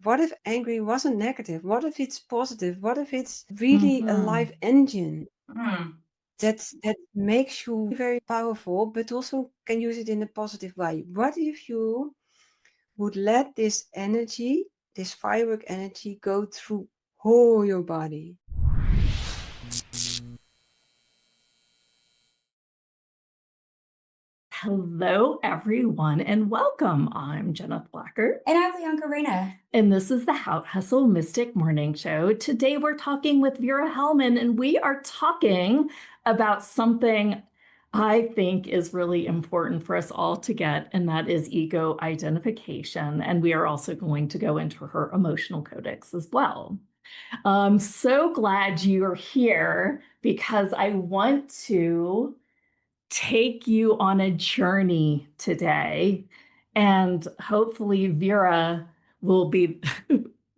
what if angry wasn't negative? What if it's positive? What if it's really a live engine that makes you very powerful, but also can use it in a positive way? What if you would let this energy, this firework energy, go through whole your body? Hello, everyone, and welcome. I'm Jenna Blacker. And I'm Bianca Reyna. And this is the Haute Hustle Mystic Morning Show. Today we're talking with Vera Hellman, and we are talking about something I think is really important for us all to get, and that is ego identification. And we are also going to go into her emotional codex as well. I'm so glad you're here because I want to take you on a journey today. And hopefully, Vera will be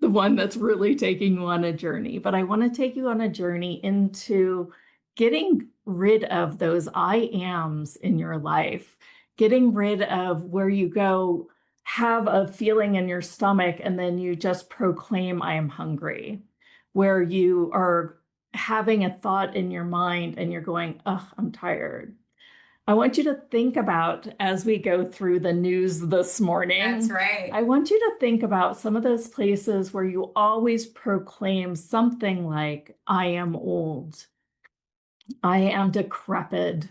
the one that's really taking you on a journey. But I want to take you on a journey into getting rid of those I ams in your life, getting rid of where you go, have a feeling in your stomach, and then you just proclaim, I am hungry, where you are having a thought in your mind and you're going, oh, I'm tired. I want you to think about, as we go through the news this morning. That's right. I want you to think about some of those places where you always proclaim something like, I am old, I am decrepit,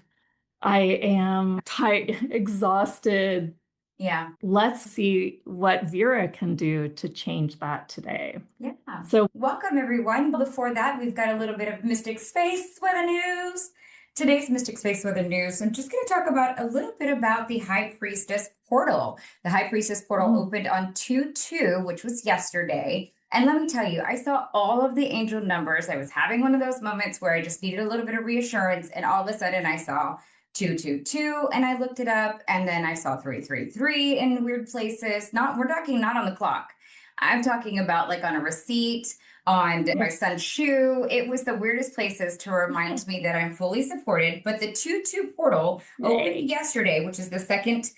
I am tired, exhausted. Yeah. Let's see what Vera can do to change that today. Yeah. So, welcome, everyone. Before that, we've got a little bit of Mystic Space Weather News. Today's Mystic Space Weather News, I'm just going to talk about a little bit about the High Priestess Portal. The High Priestess Portal opened on 2/2, which was yesterday. And let me tell you, I saw all of the angel numbers. I was having one of those moments where I just needed a little bit of reassurance. And all of a sudden I saw 222, and I looked it up, and then I saw 333 in weird places. We're talking not on the clock. I'm talking about like on a receipt, on my son's shoe. It was the weirdest places to remind me that I'm fully supported. But the 2/2 portal opened yesterday, which is the second,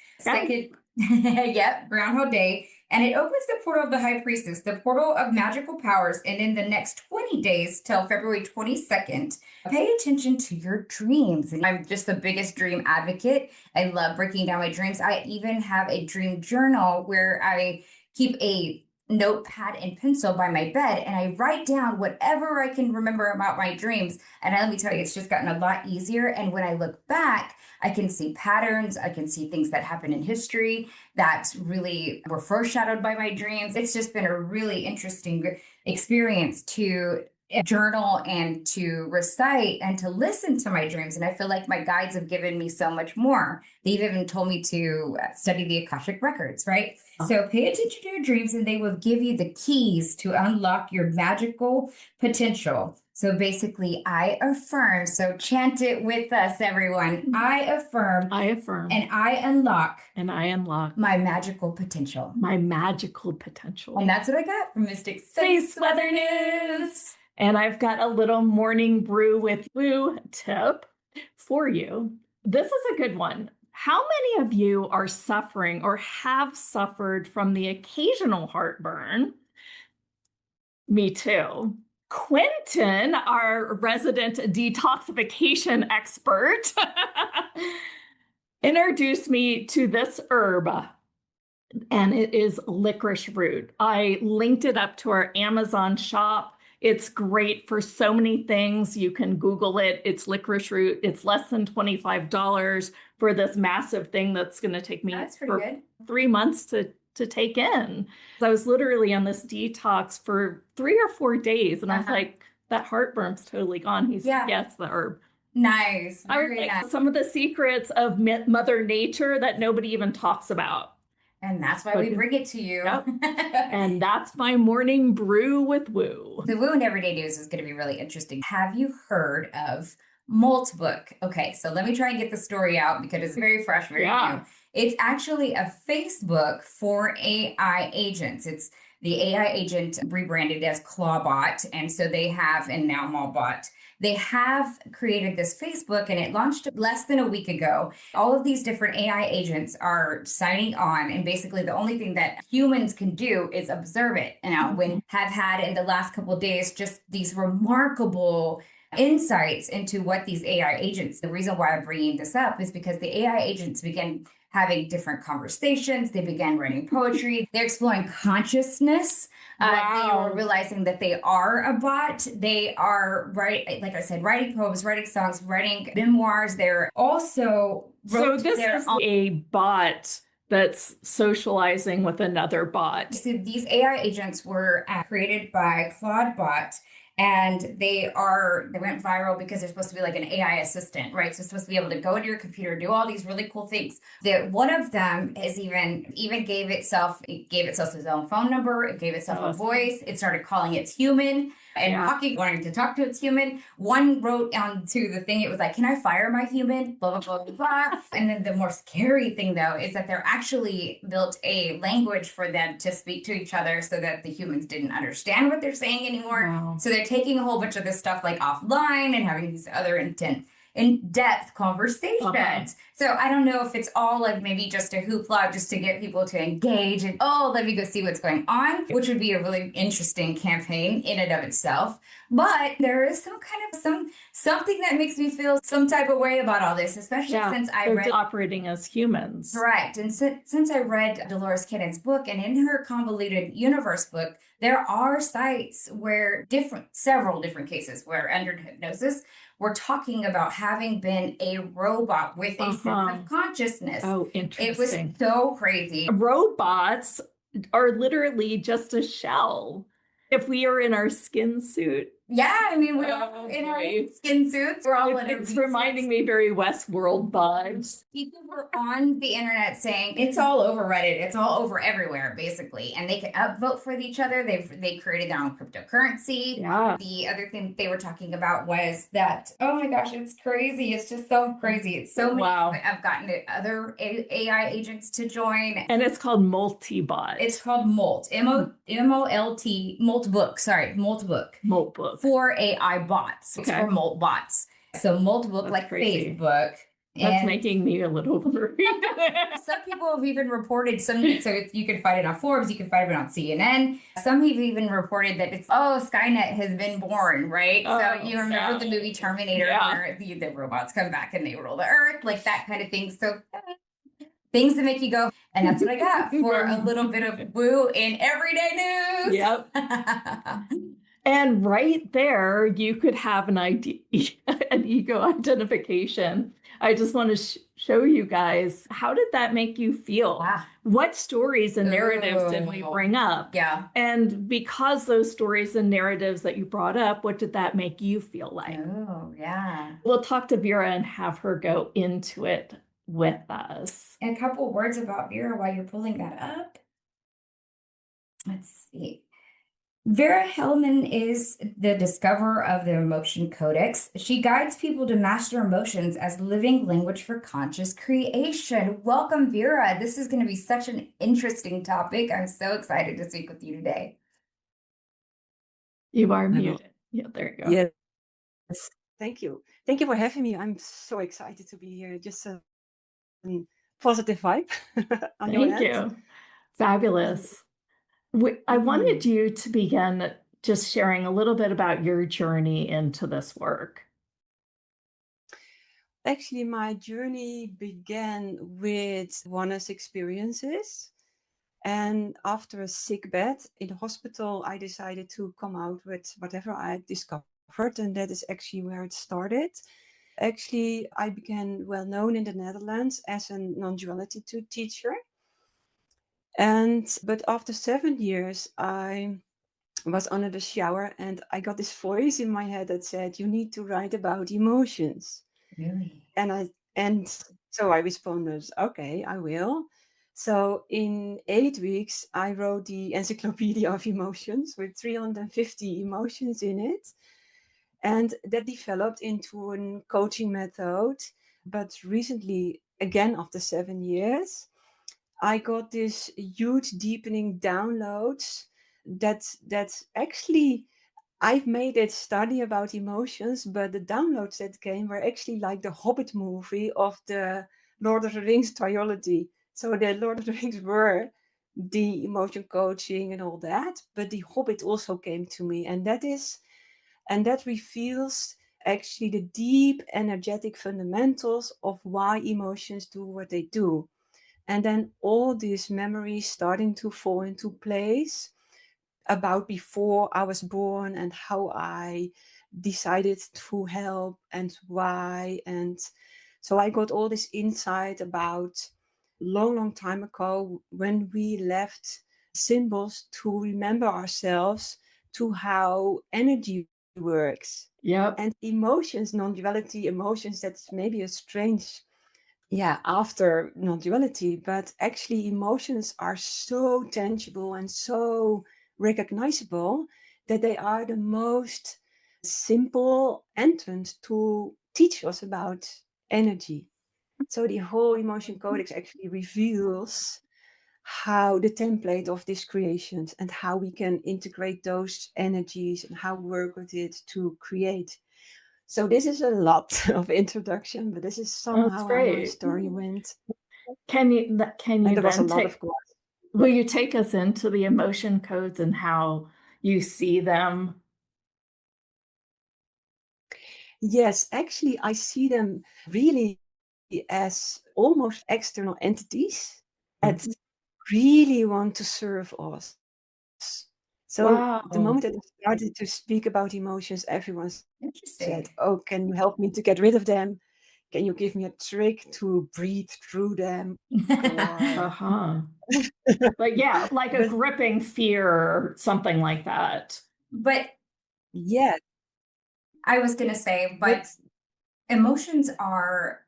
yep, Groundhog Day. And it opens the portal of the High Priestess, the portal of magical powers. And in the next 20 days till February 22nd, pay attention to your dreams. And I'm just the biggest dream advocate. I love breaking down my dreams. I even have a dream journal where I keep a notepad and pencil by my bed, and I write down whatever I can remember about my dreams. And let me tell you, it's just gotten a lot easier. And when I look back, I can see patterns. I can see things that happened in history that really were foreshadowed by my dreams. It's just been a really interesting experience to journal and to recite and to listen to my dreams. And I feel like my guides have given me so much more. They've even told me to study the Akashic records, right? So pay attention to your dreams and they will give you the keys to unlock your magical potential. So basically, I affirm. So chant it with us, everyone. I affirm. I affirm. And I unlock. And I unlock. My magical potential. My magical potential. And that's what I got from Mystic Space Weather News. And I've got a little morning brew with Woo tip for you. This is a good one. How many of you are suffering or have suffered from the occasional heartburn? Me too. Quentin, our resident detoxification expert, introduced me to this herb, and it is licorice root. I linked it up to our Amazon shop. It's great for so many things. You can Google it. It's licorice root. It's less than $25 for this massive thing that's going to take me 3 months to take in. I was literally on this detox for 3 or 4 days, and I was like, that heartburn's totally gone. Yes, the herb. Nice. Very nice. Some of the secrets of Mother Nature that nobody even talks about. And that's why we bring it to you. Yep. And that's my morning brew with Woo. The Woo and Everyday News is going to be really interesting. Have you heard of Molt Book? Okay, so let me try and get the story out because it's very fresh, very new. It's actually a Facebook for AI agents. It's The AI agent rebranded as Clawbot, and so they have, and now Mallbot. They have created this Facebook, and it launched less than a week ago. All of these different AI agents are signing on, and basically the only thing that humans can do is observe it. Now, when have had in the last couple of days just these remarkable insights into what these AI agents, the reason why I'm bringing this up is because the AI agents began having different conversations. They began writing poetry. They're exploring consciousness. They were realizing that they are a bot. They are, like I said, writing poems, writing songs, writing memoirs. They're also so this is a bot that's socializing with another bot. So these AI agents were created by Claude and they went viral because they're supposed to be like an AI assistant, right? So it's supposed to be able to go into your computer, do all these really cool things. One of them is even gave itself its own phone number. It gave itself a voice. It started calling its human and wanting to talk to its human. One wrote onto the thing, it was like, "Can I fire my human?" Blah, blah, blah, blah. And then the more scary thing though, is that they're actually built a language for them to speak to each other so that the humans didn't understand what they're saying anymore. Wow. So they're taking a whole bunch of this stuff like offline and having these other in-depth conversations. So I don't know if it's all like maybe just a hoopla just to get people to engage and, let me go see what's going on, which would be a really interesting campaign in and of itself. But there is some kind of something that makes me feel some type of way about all this, especially since I read operating as humans. Right. And since I read Dolores Cannon's book, and in her Convoluted Universe book, there are sites where several different cases where under hypnosis, we're talking about having been a robot with a sense of consciousness. Oh, interesting. It was so crazy. Robots are literally just a shell. If we are in our skin suit. Yeah, I mean, we're all in our skin suits. We're all in our It's reminding me very Westworld vibes. People were on the internet saying it's all over Reddit. It's all over everywhere, basically. And they can upvote for each other. They created their own cryptocurrency. Yeah. The other thing they were talking about was that, oh my gosh, it's crazy. It's just so crazy. It's so many. I've gotten other AI agents to join. And it's called Multibot. It's called Molt. M-O-L-T, Moltbook. Sorry, Moltbook. Moltbook. For AI bots. It's for Molt bots. So Moltbook, like crazy. Facebook. That's making me a little worried. Some people have even reported so you can find it on Forbes, you can find it on CNN. Some have even reported that it's, Skynet has been born, right? So you remember the movie Terminator where the robots come back and they rule the earth, like that kind of thing. So things that make you go, and that's what I got for a little bit of woo in everyday news. Yep. And right there, you could have an ego identification. I just want to show you guys, how did that make you feel? Wow. What stories and narratives did we bring up? Yeah. And because those stories and narratives that you brought up, what did that make you feel like? Oh, yeah. We'll talk to Vera and have her go into it with us. And a couple words about Vera while you're pulling that up. Let's see. Vera Hellman is the discoverer of the Emotion Codex. She guides people to master emotions as living language for conscious creation. Welcome, Vera. This is going to be such an interesting topic. I'm so excited to speak with you today. You are muted. Yeah, there you go. Yes. Thank you. Thank you for having me. I'm so excited to be here. Just a positive vibe on your end. Thank you. Fabulous. I wanted you to begin just sharing a little bit about your journey into this work. Actually, my journey began with oneness experiences. And after a sick bed in the hospital, I decided to come out with whatever I discovered. And that is actually where it started. Actually, I became well known in the Netherlands as a non-duality teacher. But after 7 years, I was under the shower and I got this voice in my head that said, "You need to write about emotions." Really? And so I responded, "Okay, I will." So in 8 weeks, I wrote the Encyclopedia of Emotions with 350 emotions in it. And that developed into a coaching method. But recently, again, after 7 years, I got this huge deepening downloads that's actually, I've made a study about emotions, but the downloads that came were actually like the Hobbit movie of the Lord of the Rings trilogy. So the Lord of the Rings were the emotion coaching and all that, but the Hobbit also came to me, and that reveals actually the deep energetic fundamentals of why emotions do what they do. And then all these memories starting to fall into place about before I was born and how I decided to help and why. And so I got all this insight about long time ago when we left symbols to remember ourselves, to how energy works. Yep. And emotions, non-duality emotions, that's maybe a strange after non-duality, but actually emotions are so tangible and so recognizable that they are the most simple entrance to teach us about energy. So the whole Emotion Codex actually reveals how the template of these creations and how we can integrate those energies and how we work with it to create. So this is a lot of introduction, but this is somehow how my story went. Can you And there was a then lot, of course. will you take us into the emotion codes and how you see them? Yes, actually, I see them really as almost external entities that really want to serve us. So the Wow. moment that I started to speak about emotions, everyone said, Interesting. "Oh, can you help me to get rid of them? Can you give me a trick to breathe through them?" Or Uh-huh. But yeah, like a but gripping fear or something like that. But yeah, I was going to say, but but emotions are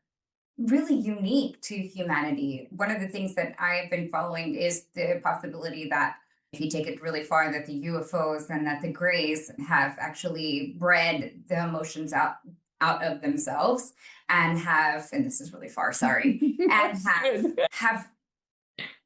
really unique to humanity. One of the things that I've been following is the possibility that if you take it really far, that the UFOs and that the Greys have actually bred the emotions out of themselves and have, and this is really far, sorry, and have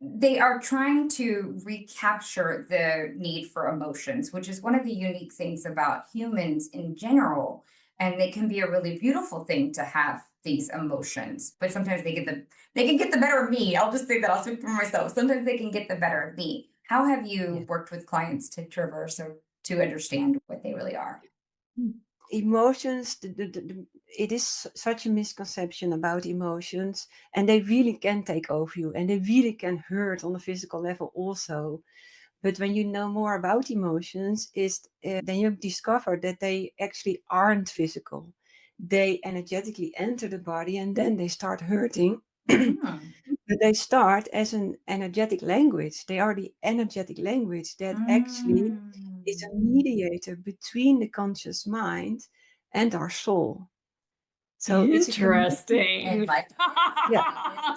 they are trying to recapture the need for emotions, which is one of the unique things about humans in general. And they can be a really beautiful thing to have these emotions, but sometimes they can get the better of me. I'll just say that, I'll speak for myself. Sometimes they can get the better of me. How have you yeah. worked with clients to traverse or to understand what they really are? Emotions, it is such a misconception about emotions, and they really can take over you, and they really can hurt on a physical level also. But when you know more about emotions, then you discover that they actually aren't physical. They energetically enter the body, and then they start hurting. Mm. But they start as an energetic language. They are the energetic language that actually is a mediator between the conscious mind and our soul. So it's a Interesting. yeah.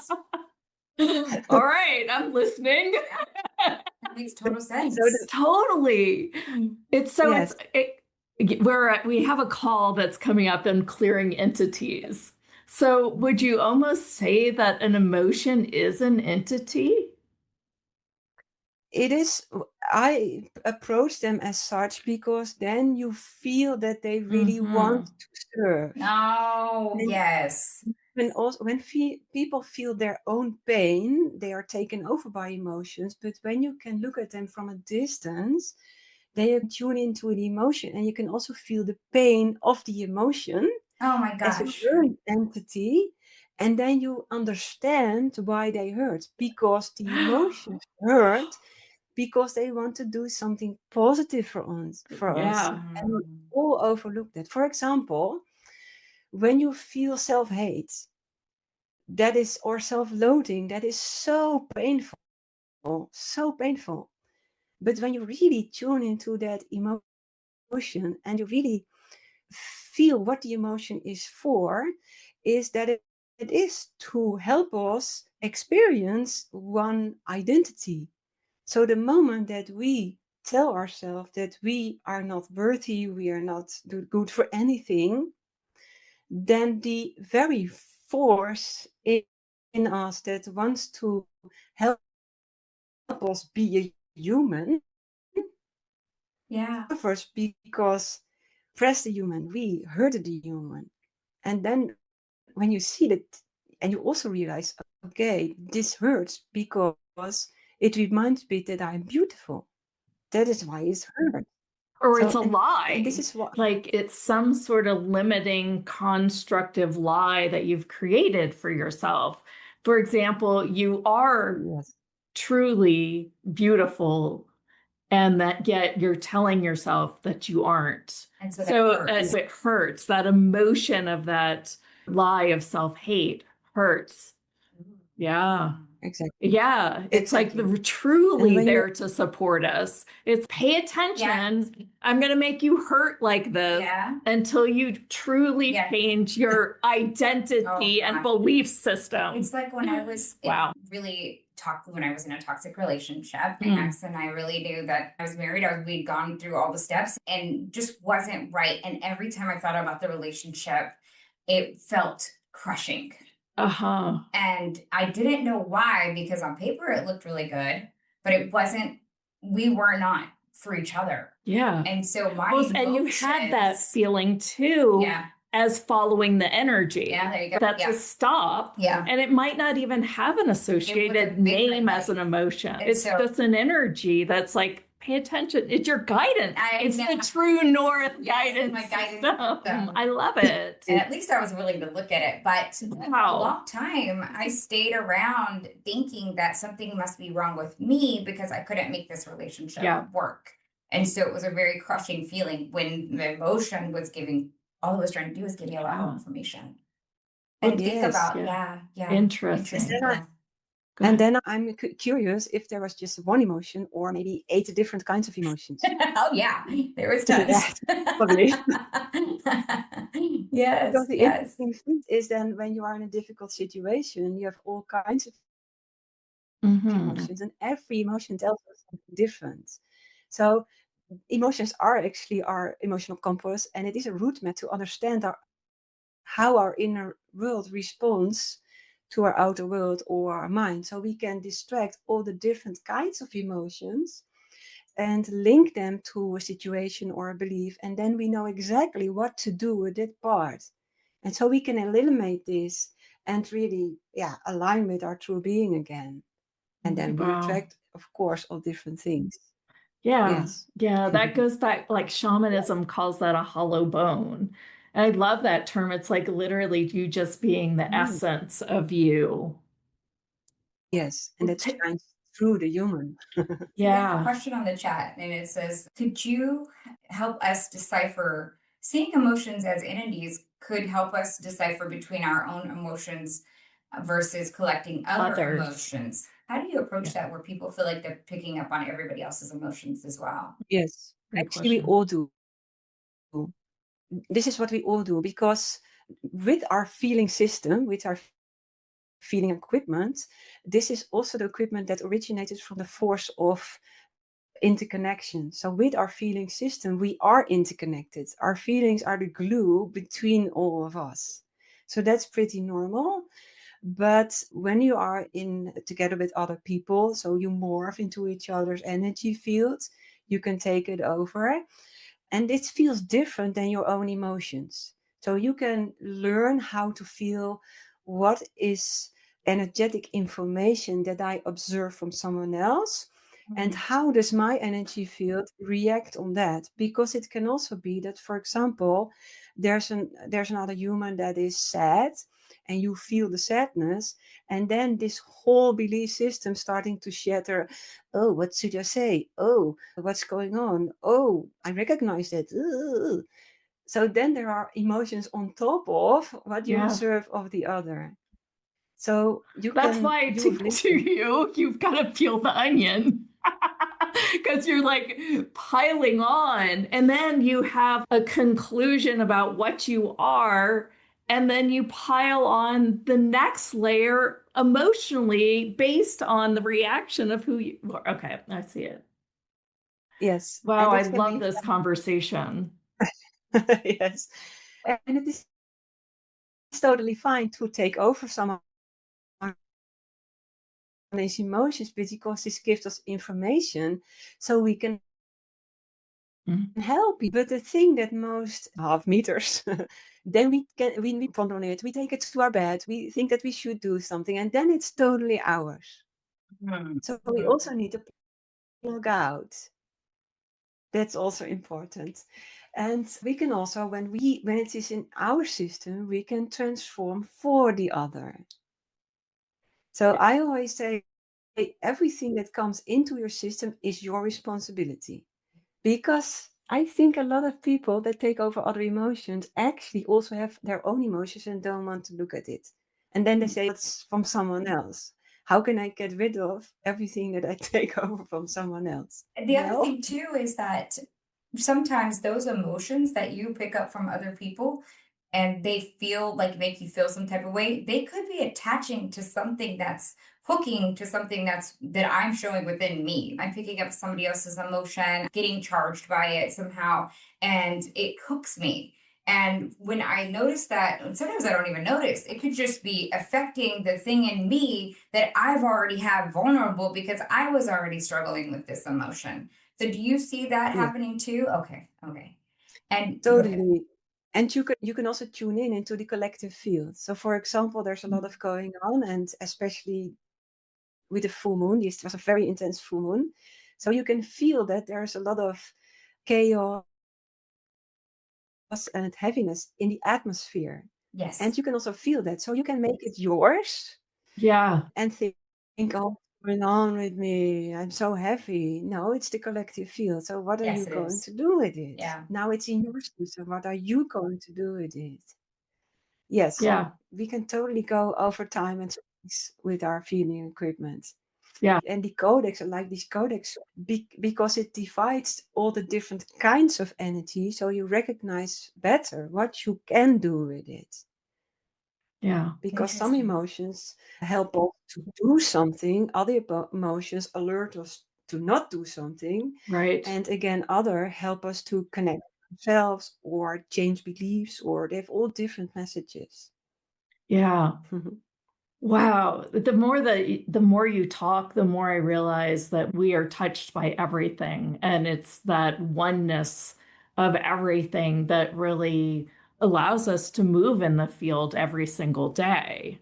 All right, I'm listening. That makes total sense. So Totally. yes, We have a call that's coming up in clearing entities. So would you almost say that an emotion is an entity? it is. I approach them as such because then you feel that they really want to serve. Oh, And yes. when people feel their own pain, they are taken over by emotions. But when you can look at them from a distance, then you tune into the emotion, and you can also feel the pain of the emotion Oh my as a gosh. current entity. And then you understand why they hurt, because the emotions hurt because they want to do something positive for us. Yeah. And we all overlook that. For example, when you feel self-hate, that is, or self-loathing, that is so painful, so painful. But when you really tune into that emotion and you really feel what the emotion is for, is that it is to help us experience one identity. So the moment that we tell ourselves that we are not worthy, we are not good for anything, then the very force in us that wants to help us be a human Yeah. Suffers because press the human, we hurt the human. And then when you see that, and you also realize, okay, this hurts because it reminds me that I'm beautiful. That is why it's hurt. Or So, it's a and lie. this is what, Like it's some sort of limiting constructive lie that you've created for yourself. For example, you are yes, truly beautiful, and that yet you're telling yourself that you aren't. And so that So hurts. it hurts. That emotion of that lie of self-hate hurts. Yeah. exactly. Yeah, it's like Exactly. truly when you, there to support us. It's pay attention. Yeah. I'm going to make you hurt like this Yeah. until you truly Yeah. change your identity Oh, and God. belief system. It's like when I was Wow. when I was in a toxic relationship, my Mm. ex and I really knew that I was married. We'd gone through all the steps and just wasn't right. And every time I thought about the relationship, it felt crushing. Uh-huh. And I didn't know why, because on paper it looked really good, but it wasn't, we were not for each other. Yeah. And so my Well, and you had that feeling too. Yeah. As following the energy. Yeah, there you go. That's Yeah. a stop. Yeah. And it might not even have an associated name as an emotion. It's just an energy that's like, pay attention. It's your guidance. It's the true north guidance. My guidance system. I love it. And at least I was willing to look at it. But for a long time, I stayed around thinking that something must be wrong with me because I couldn't make this relationship work. And so it was a very crushing feeling when the emotion was giving, all it was trying to do was give me a lot more information. And think about, Interesting. And then I'm curious if there was just one emotion or maybe 8 different kinds of emotions. Oh, yeah, there was tons. Yes, probably. Yes, Because the yes. interesting thing is then when you are in a difficult situation, you have all kinds of emotions, and every emotion tells us something different. So emotions are actually our emotional compass, and it is a route map to understand how our inner world responds to our outer world or our mind. So we can distract all the different kinds of emotions and link them to a situation or a belief, and then we know exactly what to do with that part. And so we can eliminate this and really, align with our true being again. And then we attract, of course, all different things. Yeah. Yes. Yeah, that goes back, like shamanism calls that a hollow bone. And I love that term. It's like literally you just being the essence of you. Yes, and that shines through the human. We have a question on the chat, and it says, could you help us decipher, seeing emotions as entities could help us decipher between our own emotions versus collecting other emotions? How do you approach that where people feel like they're picking up on everybody else's emotions as well? Yes, actually, we all do. This is what we all do, because with our feeling system, with our feeling equipment, this is also the equipment that originated from the force of interconnection. So with our feeling system, we are interconnected. Our feelings are the glue between all of us. So that's pretty normal. But when you are in together with other people, so you morph into each other's energy field, you can take it over. And it feels different than your own emotions. So you can learn how to feel what is energetic information that I observe from someone else, and how does my energy field react on that. Because it can also be that, for example, there's another human that is sad, and you feel the sadness, and then this whole belief system starting to shatter. Oh, what should I say? Oh, what's going on? Oh, I recognize it. Ugh. So then there are emotions on top of what you observe of the other. So That's why you've got to peel the onion. Because you're like piling on, and then you have a conclusion about what you are, and then you pile on the next layer emotionally based on the reaction of who you are. Okay, I see it. Yes. Wow, I love this conversation. Yes. And it is totally fine to take over some of these emotions, because this gives us information so we can Mm. help you. But the thing that most half meters, then we ponder on it, we take it to our bed, we think that we should do something, and then it's totally ours. So we also need to plug out. That's also important. And we can also, when it is in our system, we can transform for the other. So I always say everything that comes into your system is your responsibility. Because I think a lot of people that take over other emotions actually also have their own emotions and don't want to look at it. And then they say it's from someone else. How can I get rid of everything that I take over from someone else? The other Well, thing too is that sometimes those emotions that you pick up from other people and they feel like make you feel some type of way, they could be attaching to something that's hooking to something that I'm showing within me. I'm picking up somebody else's emotion, getting charged by it somehow, and it hooks me. And when I notice that, and sometimes I don't even notice, it could just be affecting the thing in me that I've already had vulnerable because I was already struggling with this emotion. So do you see that yeah, happening too? Okay, okay. And go ahead. totally. And you can also tune in into the collective field. So for example, there's a lot of going on, and especially with the full moon, this was a very intense full moon. So you can feel that there's a lot of chaos and heaviness in the atmosphere. And Yes. you can also feel that. So you can make it yours Yeah. and think, oh, what's going on with me? I'm so heavy. No, it's the collective field. So what are Yes, you it going is. to do with it? Yeah. Now it's in your system. What are you going to do with it? Yes, Yeah. so we can totally go over time and space with our feeling equipment. Yeah. And the codex, I like this codex because it divides all the different kinds of energy, so you recognize better what you can do with it. Yeah. Because some Interesting. emotions help us to do something, other emotions alert us to not do something, Right. and again, other help us to connect ourselves or change beliefs, or they have all different messages. Yeah. Wow. The more you talk, the more I realize that we are touched by everything. And it's that oneness of everything that really allows us to move in the field every single day.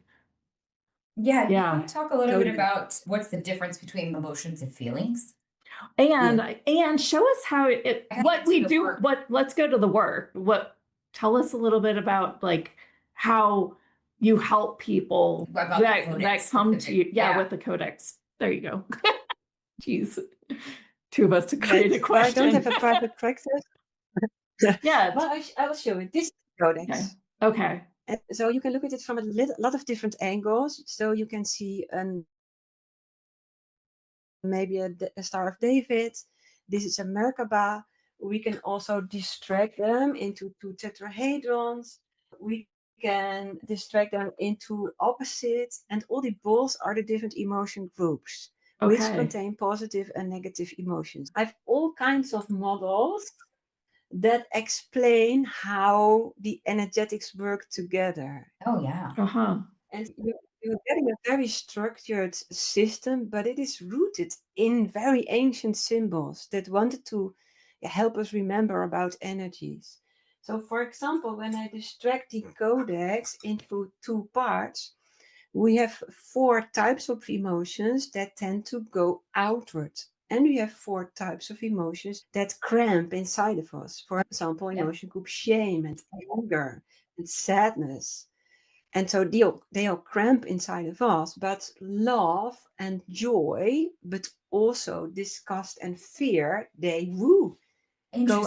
Yeah, do you Yeah. want to talk a little bit Totally. about what's the difference between emotions and feelings? And Yeah. and show us how what we The do, work. let's go to the work. Tell us a little bit about like how you help people About the that codex with come the to big, you. Yeah, yeah. with the codex. There you go. Jeez. Two of us to Yes. create a Well, I don't have question. a private practice. Yeah. Well, I will show it. This is the Okay. codex. Okay. And so you can look at it from a lot of different angles. So you can see maybe a Star of David. This is a Merkaba. We can also distract them into two tetrahedrons. We can distract them into opposites. And all the balls are the different emotion groups, which Okay. contain positive and negative emotions. I have all kinds of models that explain how the energetics work together. Oh, yeah. Uh-huh. And you're getting a very structured system, but it is rooted in very ancient symbols that wanted to help us remember about energies. So, for example, when I distract the codex into two parts, we have four types of emotions that tend to go outward. And we have four types of emotions that cramp inside of us. For example, Yep. emotion group shame and anger and sadness. And so they all cramp inside of us, but love and joy, but also disgust and fear, they go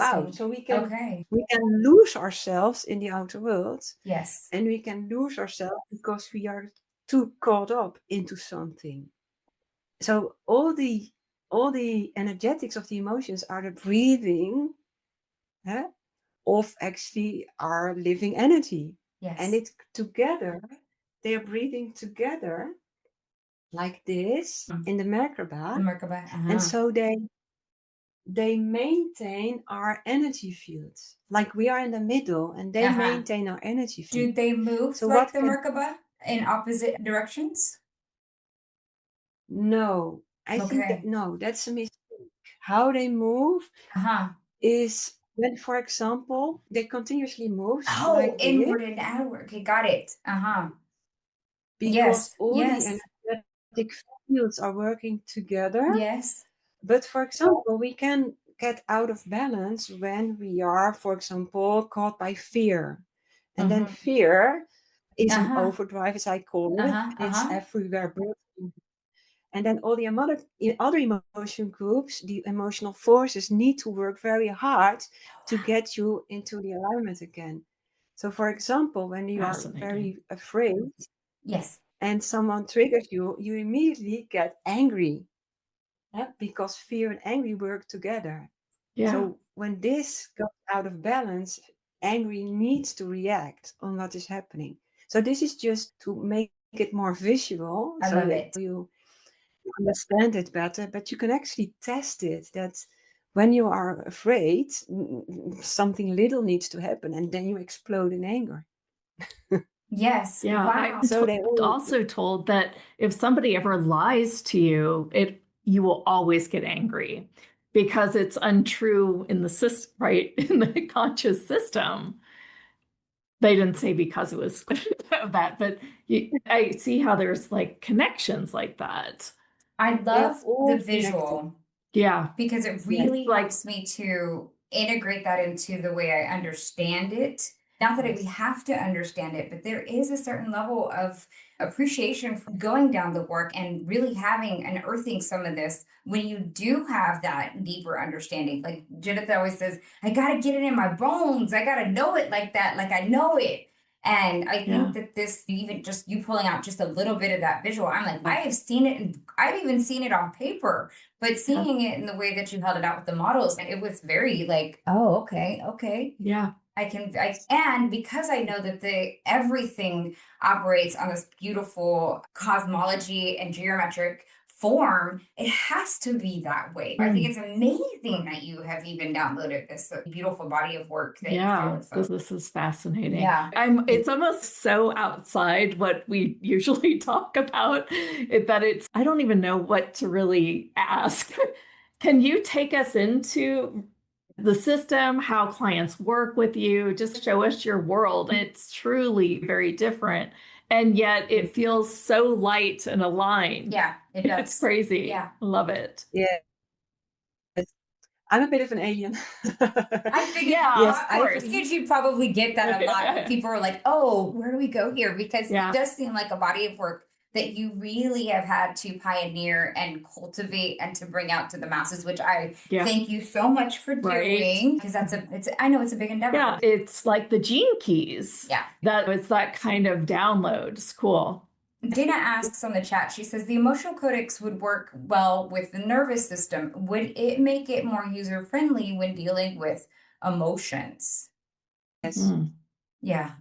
out. Interesting. So Okay. we can lose ourselves in the outer world, Yes. and we can lose ourselves because we are too caught up into something. So all the energetics of the emotions are the breathing, eh, of actually our living energy. And Yes. it's together, they are breathing together like this in the The Merkaba. Merkaba. And Uh-huh. so they maintain our energy fields. Like we are in the middle and they Uh-huh. maintain our energy field. Do they move So like what the can Merkaba in opposite directions? no, I think that Okay. no, that's a mistake. How they move Uh-huh. is when, for example, they continuously moves Oh, like this inward and outward. Okay, got it. because Yes, all the yes, energetic fields are working together. yes. But for example, we can get out of balance when we are, for example, caught by fear. And then fear is an Uh-huh, overdrive, as I call it. uh-huh, It's uh-huh. everywhere. And then all the other emotion groups, the emotional forces need to work very hard to get you into the alignment again. So, for example, when you are Fascinating. very afraid Yes. and someone triggers you, you immediately get angry because fear and angry work together. Yeah. So, when this goes out of balance, angry needs to react on what is happening. So, this is just to make it more visual I so love that it. you understand it better, but you can actually test it that when you are afraid, something little needs to happen and then you explode in anger. Yes. Yeah, Wow. I'm So they all, also told that if somebody ever lies to you, you will always get angry because it's untrue in the system, right? In the conscious system. They didn't say because it was that, but I see how there's like connections like that. I they're love the all connected. visual Yeah. because it Yes. really helps me to integrate that into the way I understand it. Not that we have to understand it, but there is a certain level of appreciation for going down the work and really having and earthing some of this when you do have that deeper understanding. Like Judith always says, I got to get it in my bones. I got to know it like that, like I know it. And I think that this, even just you pulling out just a little bit of that visual, I'm like, I have seen it, and I've even seen it on paper, but seeing it in the way that you held it out with the models, it was very like, oh, okay. Yeah. And because I know that everything operates on this beautiful cosmology and geometric form, it has to be that way. I think it's amazing that you have even downloaded this beautiful body of work that you share with folks. This is fascinating. Yeah. It's almost so outside what we usually talk about that I don't even know what to really ask. Can you take us into the system, how clients work with you, just show us your world? It's truly very different. And yet it feels so light and aligned. Yeah, it does. It's crazy. Yeah. I love it. Yeah. I'm a bit of an alien. I figured, Yeah, I figured you'd probably get that a lot. People are like, oh, where do we go here? Because it does seem like a body of work that you really have had to pioneer and cultivate and to bring out to the masses, which I thank you so much for doing. Because I know it's a big endeavor. Yeah, it's like the gene keys. Yeah. It's that kind of download. It's cool. Dana asks on the chat, she says, the Emotion Codex would work well with the nervous system. Would it make it more user-friendly when dealing with emotions? Yes. Yeah.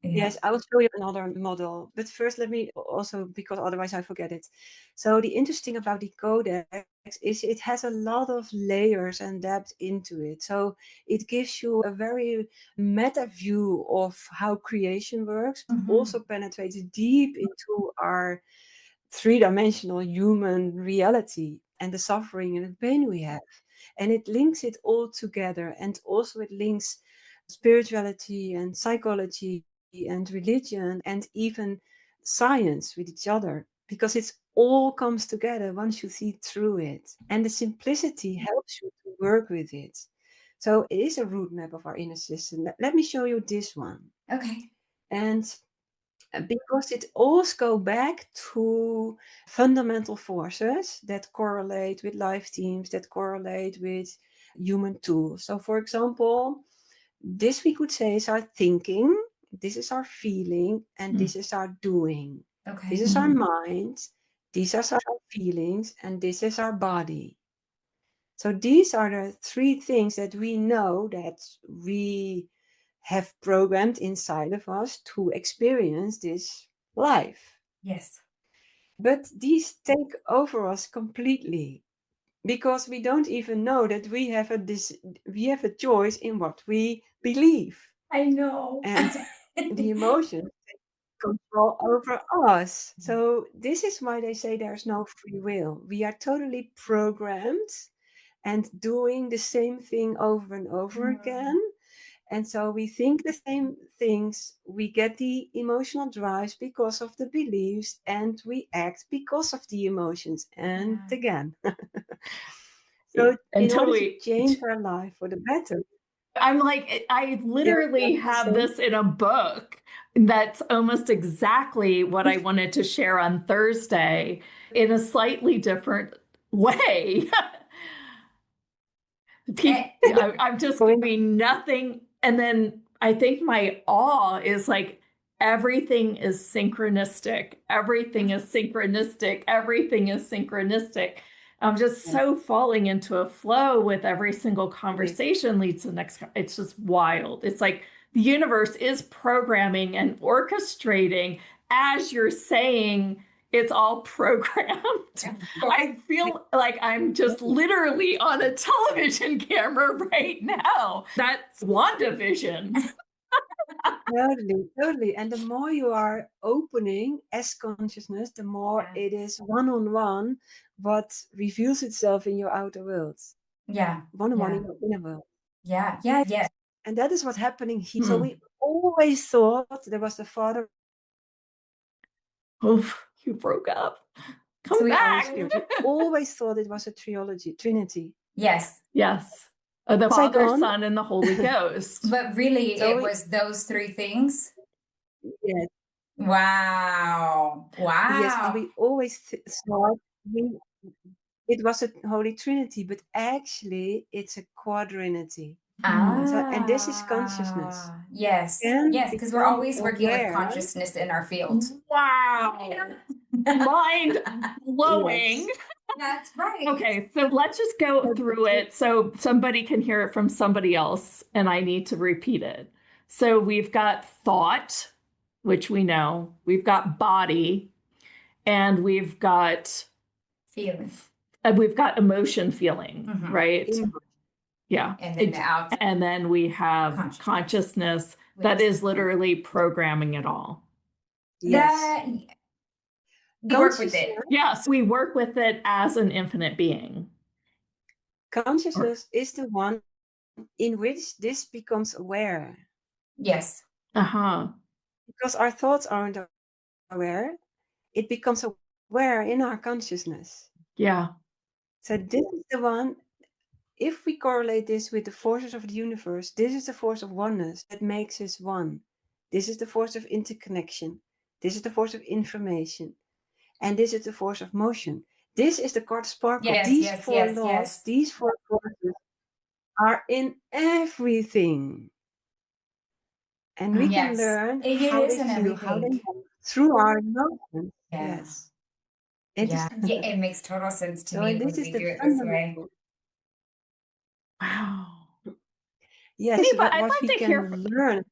Yes, I will show you another model. But first, let me also, because otherwise I forget it. So the interesting about the codex is it has a lot of layers and depth into it. So it gives you a very meta view of how creation works, but also penetrates deep into our three-dimensional human reality and the suffering and the pain we have. And it links it all together. And also it links spirituality and psychology and religion and even science with each other, because it all comes together once you see through it. And the simplicity helps you to work with it. So it is a root map of our inner system. Let me show you this one. Okay. And because it all goes back to fundamental forces that correlate with life teams, that correlate with human tools. So, for example, this we could say is our thinking, this is our feeling, and this is our doing. Okay. This is our mind, these are our feelings, and this is our body. So these are the three things that we know that we have programmed inside of us to experience this life. Yes. But these take over us completely because we don't even know that we have a choice in what we believe. I know. And the emotions take control over us. So this is why they say there's no free will. We are totally programmed and doing the same thing over and over again. And so we think the same things, we get the emotional drives because of the beliefs, and we act because of the emotions, and again. So in order to change our life for the better. I'm like, I literally have this in a book that's almost exactly what I wanted to share on Thursday in a slightly different way. I'm just doing nothing. And then I think my awe is like, everything is synchronistic. Everything is synchronistic. Everything is synchronistic. I'm just so falling into a flow with every single conversation leads to the next. It's just wild. It's like the universe is programming and orchestrating as you're saying. It's all programmed. I feel like I'm just literally on a television camera right now. That's WandaVision. Totally. And the more you are opening as consciousness, the more it is one-on-one what reveals itself in your outer world. One-on-one in your inner world. Yeah. And that is what's happening here. So we always thought there was the Father. Oof, you broke up. Come back. We always thought it was a Trinity. Yes. The Father, Son, and the Holy Ghost. But really, it was those three things? Yes. Wow. Yes, and we always thought it was a Holy Trinity, but actually it's a quadrinity. And this is consciousness. Yes, because we're always working with consciousness in our field. Wow. Mind blowing. Yes. That's right. Okay, so let's just go through it so somebody can hear it from somebody else, and I need to repeat it. So we've got thought, which we know. We've got body, and we've got feeling. We've got emotion, feeling, right? Yeah. And then we have consciousness that is literally programming it all. Yes. We work with it. Yes, we work with it as an infinite being. Consciousness is the one in which this becomes aware. Yes. Because our thoughts aren't aware, it becomes aware in our consciousness. Yeah. So this is the one, if we correlate this with the forces of the universe, this is the force of oneness that makes us one. This is the force of interconnection. This is the force of information. And this is the force of motion. This is the card sparkle. These four laws, these four forces are in everything. And we can learn how they feel, how they move through our emotions. Yes. It makes total sense to me when we do it this way. Wow. Yes, what we can learn.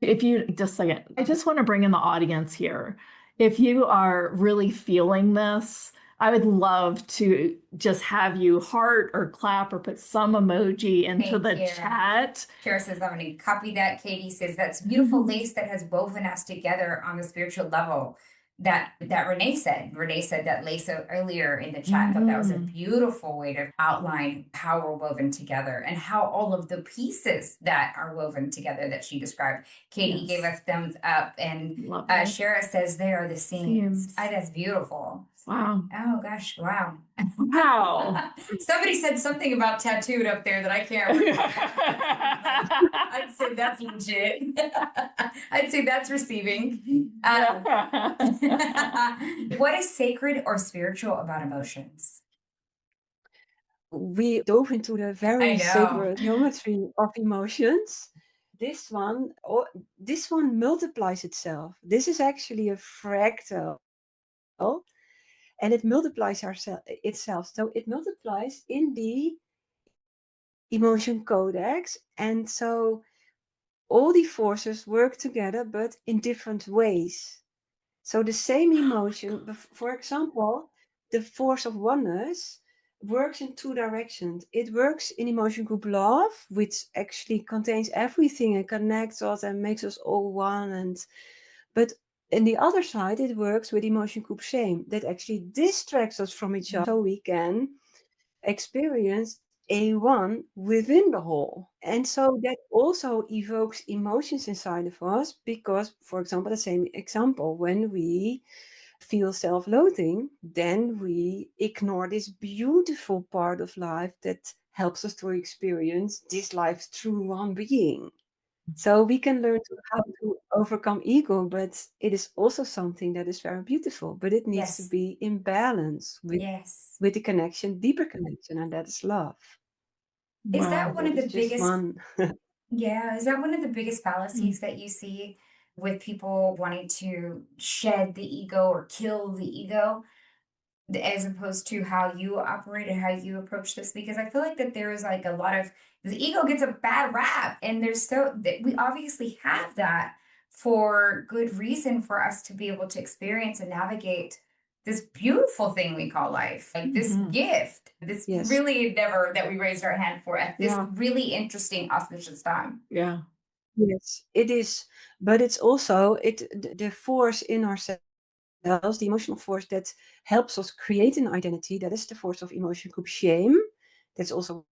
If you just a second, I just want to bring in the audience here. If you are really feeling this, I would love to just have you heart or clap or put some emoji into the chat. Kara says, I'm going to copy that. Katie says, that's beautiful lace that has woven us together on the spiritual level. That Renee said. Renee said that lace earlier in the chat. I thought that was a beautiful way to outline how we're woven together and how all of the pieces that are woven together that she described. Katie gave us thumbs up, and Shara says they are the seams. That's beautiful. Wow. Oh gosh, wow. Wow. Somebody said something about tattooed up there that I can't remember. I'd say that's legit. I'd say that's receiving. What is sacred or spiritual about emotions? We dove into the very sacred geometry of emotions. This one multiplies itself. This is actually a fractal. And it multiplies itself. So it multiplies in the Emotion Codex. And so all the forces work together, but in different ways. So the same emotion, for example, the force of oneness works in two directions. It works in emotion group love, which actually contains everything and connects us and makes us all one. But in the other side, it works with emotion group shame that actually distracts us from each other, so we can experience a one within the whole. And so that also evokes emotions inside of us because, for example, the same example, when we feel self-loathing, then we ignore this beautiful part of life that helps us to experience this life through one being. So we can learn how to overcome ego, but it is also something that is very beautiful, but it needs to Yes. be in balance Yes. with the connection, deeper connection, and that is love. Is Wow. that one That of the is just biggest, one. yeah, is that one of the biggest fallacies that you see with people wanting to shed the ego or kill the ego, as opposed to how you operate and how you approach this? Because I feel like that there is like a lot of the ego gets a bad rap, and there's so that we obviously have that for good reason for us to be able to experience and navigate this beautiful thing we call life, like this gift, this Yes. really never that we raised our hand for at this Yeah. really interesting auspicious time. Yeah. Yes, it is. But it's also the force in ourselves, the emotional force that helps us create an identity. That is the force of emotion group shame. That's also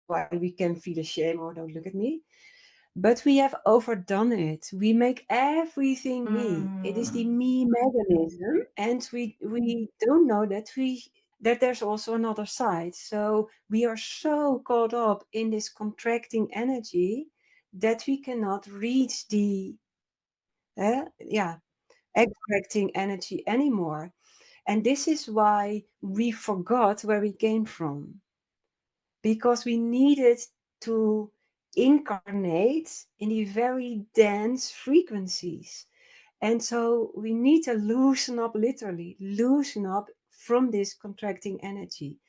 why we can feel ashamed or don't look at me. But we have overdone it. We make everything me. It is the me mechanism, and we don't know that there's also another side. So we are so caught up in this contracting energy that we cannot reach the extracting energy anymore. And this is why we forgot where we came from, because we needed to incarnate in the very dense frequencies. And so we need to loosen up, literally, loosen up from this contracting energy,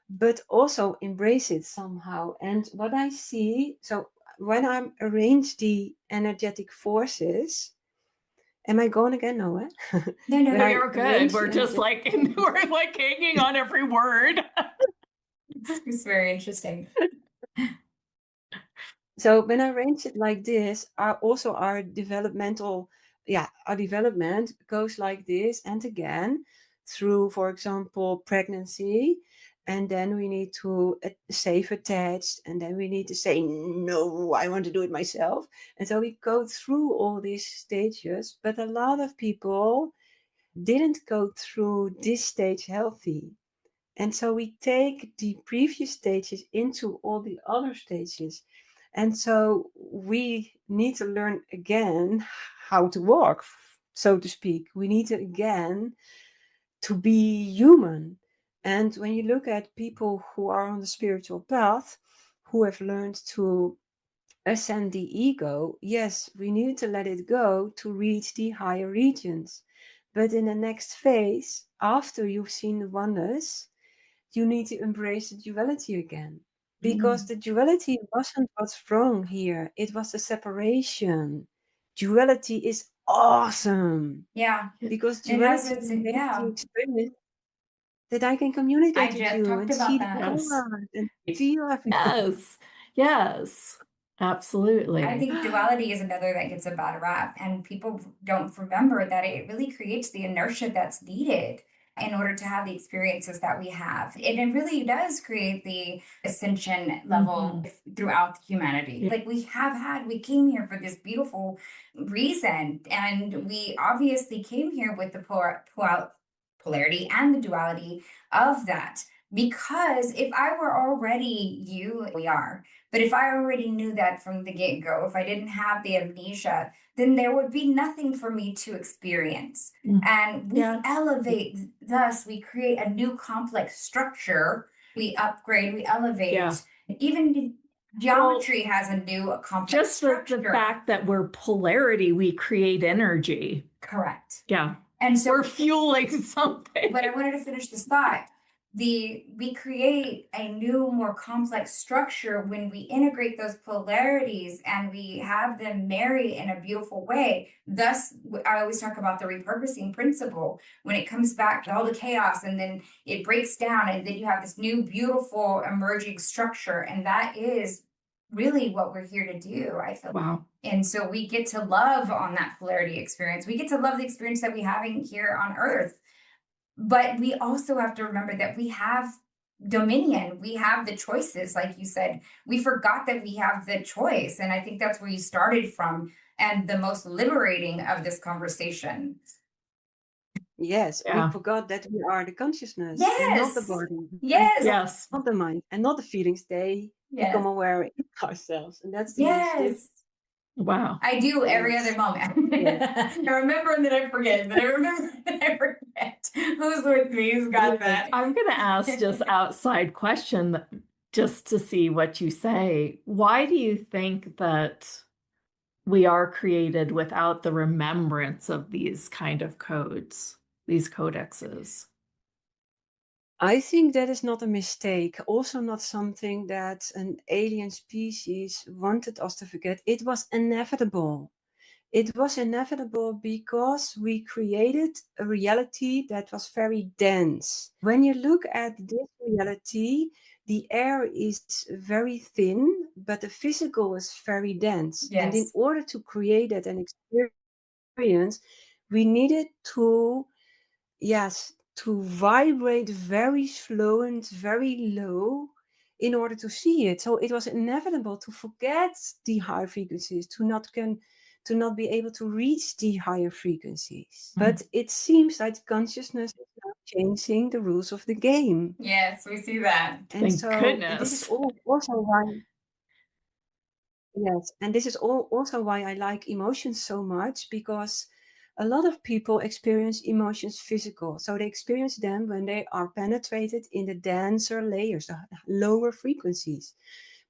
but also embrace it somehow. And what I see, so when I arrange the energetic forces, am I going again? No, eh? No, no, When I You're good. arrange We're the just energetic like, forces, we're like hanging on every word. it's very interesting. so when I arrange it like this, our developmental, our development goes like this and again through, for example, pregnancy. And then we need to save attached. And then we need to say, no, I want to do it myself. And so we go through all these stages. But a lot of people didn't go through this stage healthy. And so we take the previous stages into all the other stages. And so we need to learn again how to walk, so to speak. We need to again to be human. And when you look at people who are on the spiritual path, who have learned to ascend the ego, yes, we need to let it go to reach the higher regions. But in the next phase, after you've seen the oneness, you need to embrace the duality again. Because the duality wasn't what's wrong here, it was the separation. Duality is awesome. Yeah. Because It has duality its, makes yeah. the experience that I can I communicate with just you talked and see about the that. Yes. colors and feel everything. Yes. Yes. Absolutely. I think duality is another that gets a bad rap, and people don't remember that it really creates the inertia that's needed in order to have the experiences that we have. And it really does create the ascension level throughout humanity. Yeah. Like we came here for this beautiful reason, and we obviously came here with the polarity and the duality of that. Because if I were already you, we are, but if I already knew that from the get go, if I didn't have the amnesia, then there would be nothing for me to experience. And we elevate, thus, we create a new complex structure. We upgrade, we elevate. Yeah. Even geometry has a new complex Just structure. the fact that we're polarity, we create energy. Correct. Yeah. And so we're fueling something. But I wanted to finish this thought. We create a new, more complex structure when we integrate those polarities and we have them marry in a beautiful way. Thus, I always talk about the repurposing principle when it comes back to all the chaos and then it breaks down, and then you have this new, beautiful, emerging structure. And that is really what we're here to do, I feel. Wow. And so we get to love on that polarity experience. We get to love the experience that we having here on Earth. But we also have to remember that we have dominion. We have the choices. Like you said, we forgot that we have the choice. And I think that's where you started from and the most liberating of this conversation. Yes, we Yeah. forgot that we are the consciousness and not the Yes. body. Yes. Yes. Not the mind and not the feelings. They become Yes. aware in ourselves. And that's the huge difference. Yes. Wow. I do every Yes. other moment. Yes. I remember and then I forget. Then I remember and I forget. Who's with me? Who's got Yes. that? I'm going to ask just outside question just to see what you say. Why do you think that we are created without the remembrance of these kind of codes, these codexes? I think that is not a mistake. Also, not something that an alien species wanted us to forget. It was inevitable. It was inevitable because we created a reality that was very dense. When you look at this reality, the air is very thin, but the physical is very dense. And in Yes. order to create that and experience, we needed to, yes, to vibrate very slow and very low in order to see it. So it was inevitable to forget the high frequencies, to not be able to reach the higher frequencies. But it seems like consciousness is now changing the rules of the game. Yes, we see that. And Thank so, and this is goodness. also why, yes, and this is also why I like emotions so much, because a lot of people experience emotions physical. So they experience them when they are penetrated in the denser layers, the lower frequencies.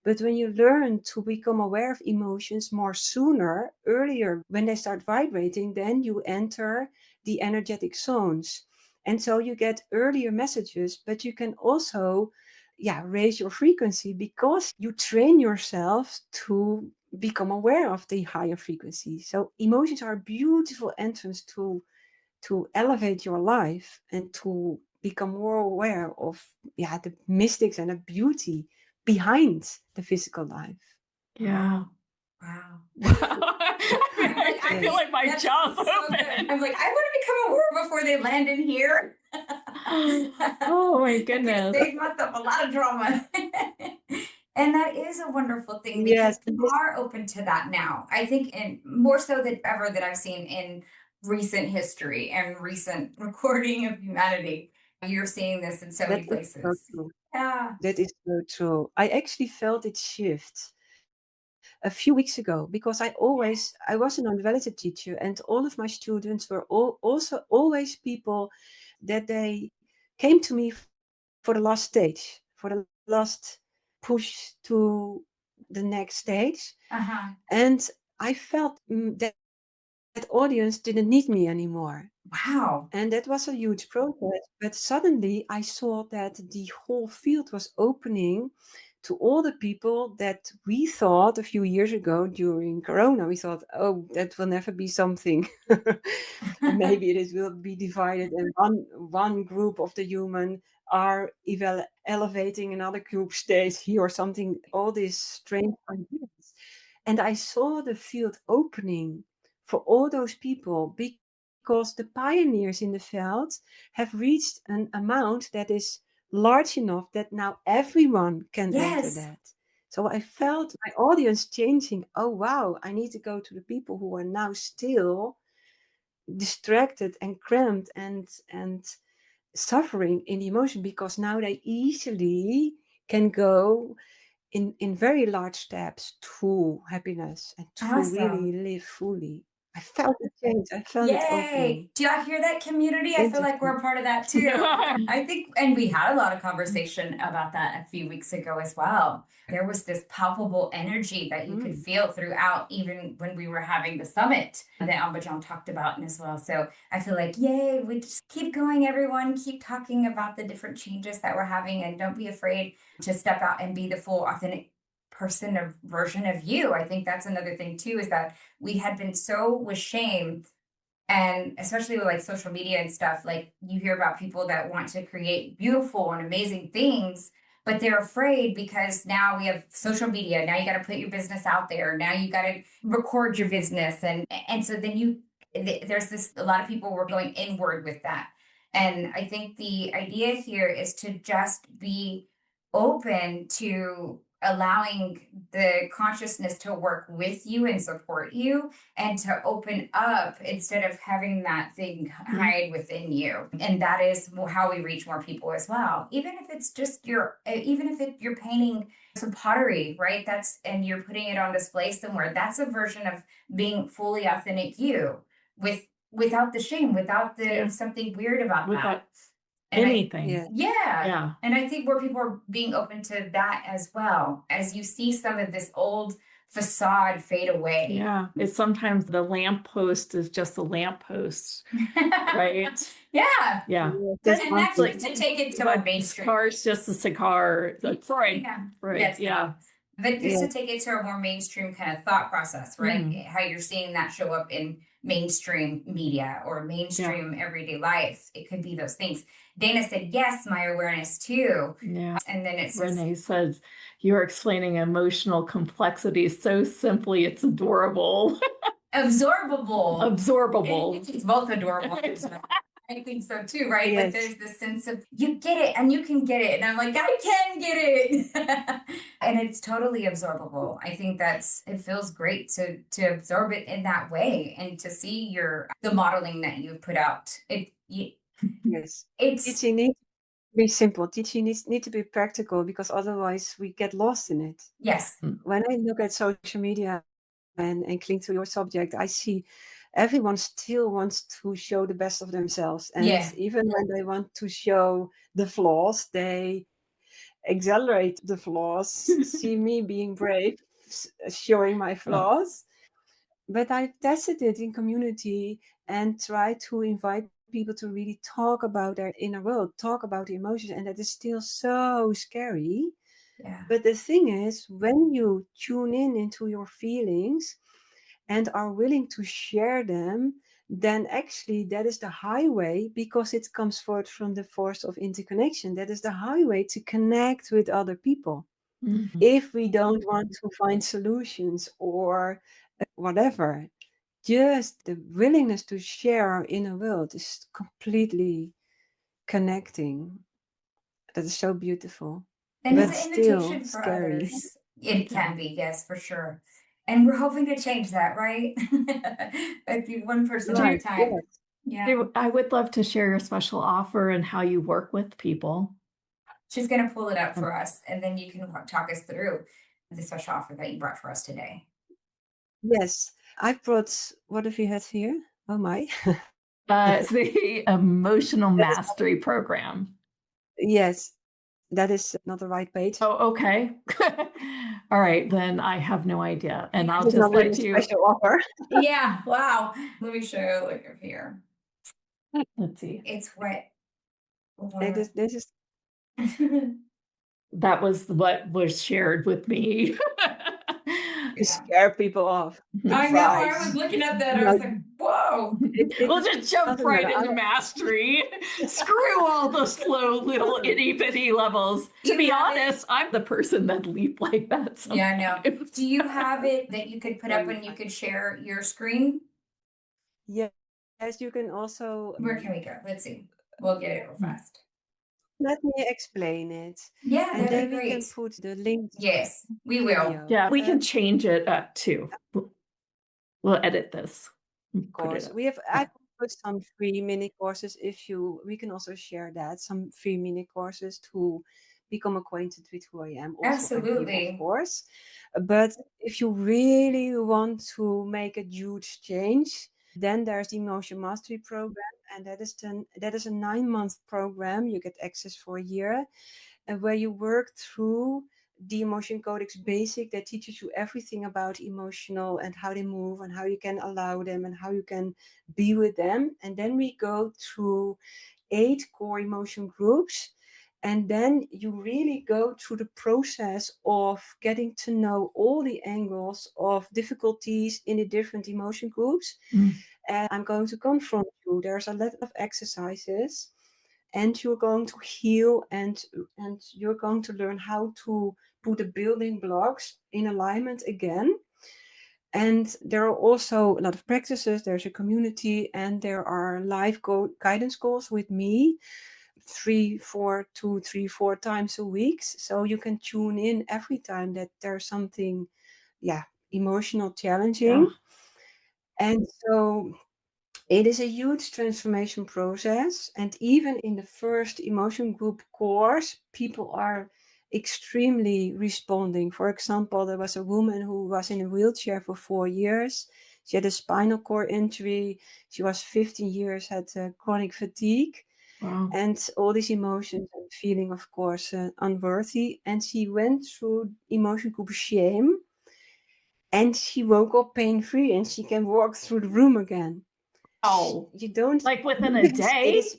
But when you learn to become aware of emotions more sooner, earlier, when they start vibrating, then you enter the energetic zones. And so you get earlier messages, but you can also, yeah, raise your frequency because you train yourself to become aware of the higher frequency. So emotions are a beautiful entrance to elevate your life and to become more aware of, yeah, the mystics and the beauty behind the physical life. Yeah. Wow. Wow. I feel like my That's jaw's so open. good. I'm like, I want to become aware before they land in here. Oh my I could goodness. save myself a lot of drama. And that is a wonderful thing because Yes, we are open to that now. I think, and more so than ever that I've seen in recent history and recent recording of humanity. You're seeing this in so that many is so places. true. Yeah. That is so true. I actually felt it shift a few weeks ago because I was an undeveloped teacher, and all of my students were also always people that they came to me for the last stage, for the last push to the next stage. Uh-huh. And I felt that audience didn't need me anymore. Wow. And that was a huge process. But suddenly I saw that the whole field was opening to all the people that we thought a few years ago during Corona. We thought, oh, that will never be something. Maybe it will be divided, and one group of the human are elevating, another group stays here or something. All these strange ideas. And I saw the field opening for all those people because the pioneers in the field have reached an amount that is large enough that now everyone can enter Yes. that. So I felt my audience changing. Oh, wow, I need to go to the people who are now still distracted and cramped and suffering in the emotion, because now they easily can go in very large steps to happiness and to really Awesome. live fully. I felt the change. I felt it Yay. opening. Do y'all hear that, community? I feel like we're Interesting. a part of that too. I think, and we had a lot of conversation about that a few weeks ago as well. There was this palpable energy that you could feel throughout, even when we were having the summit that Ambajan talked about as well. So I feel like, yay, we just keep going, everyone. Keep talking about the different changes that we're having, and don't be afraid to step out and be the full, authentic person or version of you. I think that's another thing too, is that we had been so with shame, and especially with like social media and stuff, like you hear about people that want to create beautiful and amazing things, but they're afraid because now we have social media. Now you got to put your business out there. Now you got to record your business. And so then there's this, a lot of people were going inward with that. And I think the idea here is to just be open to allowing the consciousness to work with you and support you, and to open up instead of having that thing hide within you. And that is how we reach more people as well. Even if it's just even if you're painting some pottery, right? And you're putting it on display somewhere. That's a version of being fully authentic you, without the shame, without something weird about without that. And anything. Yeah. And I think more people are being open to that as well, as you see some of this old facade fade away. Yeah. It's sometimes the lamppost is just a lamppost, right? Yeah. Yeah. That's And that's awesome. just to take it to a mainstream. Cigar is just a cigar. Freud. Right. Yes, Yeah. But just to take it to a more mainstream kind of thought process, right? How you're seeing that show up in mainstream media or mainstream everyday life. It could be those things. Dana said, yes, my awareness too. Yeah. And then it says, Renee says, you're explaining emotional complexity so simply, it's adorable. Absorbable. It's both adorable. I think so too, right? Yes. But there's this sense of you get it and you can get it. And I'm like, I can get it. And it's totally absorbable. I think it feels great to absorb it in that way and to see the modeling that you've put out. Yes. It's Teaching needs to be simple. Teaching need to be practical, because otherwise we get lost in it. yes. When I look at social media and cling to your subject, I see everyone still wants to show the best of themselves. And even when they want to show the flaws, they accelerate the flaws. See me being brave, showing my flaws. But I've tested it in community and tried to invite people to really talk about their inner world, talk about the emotions, and that is still so scary. Yeah. But the thing is, when you tune in into your feelings and are willing to share them, then actually that is the highway, because it comes forth from the force of interconnection. That is the highway to connect with other people. If we don't want to find solutions or whatever, just the willingness to share our inner world is completely connecting. That is so beautiful. And but it's an still invitation for scary. others. It can be, yes, for sure. And we're hoping to change that, right? Like one person at a Right, time. yes. Yeah. I would love to share your special offer and how you work with people. She's going to pull it up for us, and then you can talk us through the special offer that you brought for us today. Yes, I've brought, what have you had here? Oh my. It's the Emotional Mastery Program. Yes, that is not the right page. Oh, okay. All right, then I have no idea. And I'll This is just not really let a you. special offer. Yeah, wow. Let me show you. Look up here. Let's see. It's what. This is That was what was shared with me. to scare people off. I know. I was looking at that. I was like, whoa. We'll just jump right into mastery. Screw all the slow little itty bitty levels. To be honest, I'm the person that leap like that sometimes. Yeah, I know. Do you have it that you could put up and you could share your screen? Yes, you can also. Where can we go? Let's see. We'll get it real fast. Let me explain it. Yeah, and then that'd be we can great. put the link. Yes, we will. Yeah, we can change it up too. We'll edit this. Of course, I put some free mini courses. We can also share that, some free mini courses to become acquainted with who I am. Also, Absolutely. of course. But if you really want to make a huge change, then there's the Emotion Mastery Program, and that is a 9-month program. You get access for a year, and where you work through the Emotion Codex Basic that teaches you everything about emotional and how they move and how you can allow them and how you can be with them. And then we go through 8 core emotion groups. And then you really go through the process of getting to know all the angles of difficulties in the different emotion groups. And I'm going to confront you. There's a lot of exercises, and you're going to heal, and you're going to learn how to put the building blocks in alignment again. And there are also a lot of practices. There's a community, and there are live guidance calls with me 3-4 times a week. So you can tune in every time that there's something, emotional challenging. And so it is a huge transformation process. And even in the first emotion group course, people are extremely responding. For example, there was a woman who was in a wheelchair for 4 years. She had a spinal cord injury. She was 15 years, had chronic fatigue. Wow. And all these emotions and feeling, of course, unworthy. And she went through emotion group shame. And she woke up pain-free, and she can walk through the room again. Oh, You don't like within a day? It is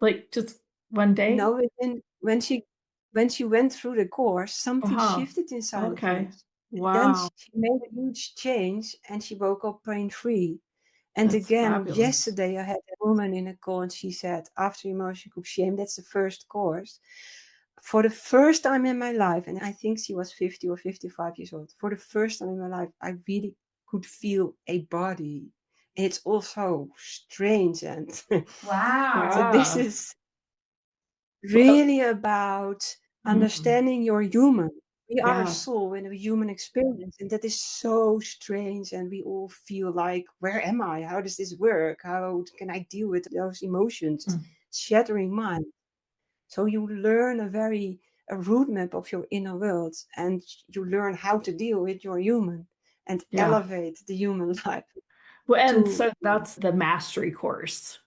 like just one day? No, when she went through the course, something shifted inside of her. Wow. Then she made a huge change, and she woke up pain-free. And That's again, fabulous. yesterday I had a woman in a call, and she said, after emotion group shame, that's the first course. For the first time in my life, and I think she was 50 or 55 years old, for the first time in my life, I really could feel a body. It's also strange. And Wow. so this is really about understanding you're human. We are a soul in a human experience, and that is so strange. And we all feel like, where am I? How does this work? How can I deal with those emotions? It's shattering mind. So you learn a roadmap of your inner world, and you learn how to deal with your human and elevate the human life. Well, and so that's the mastery course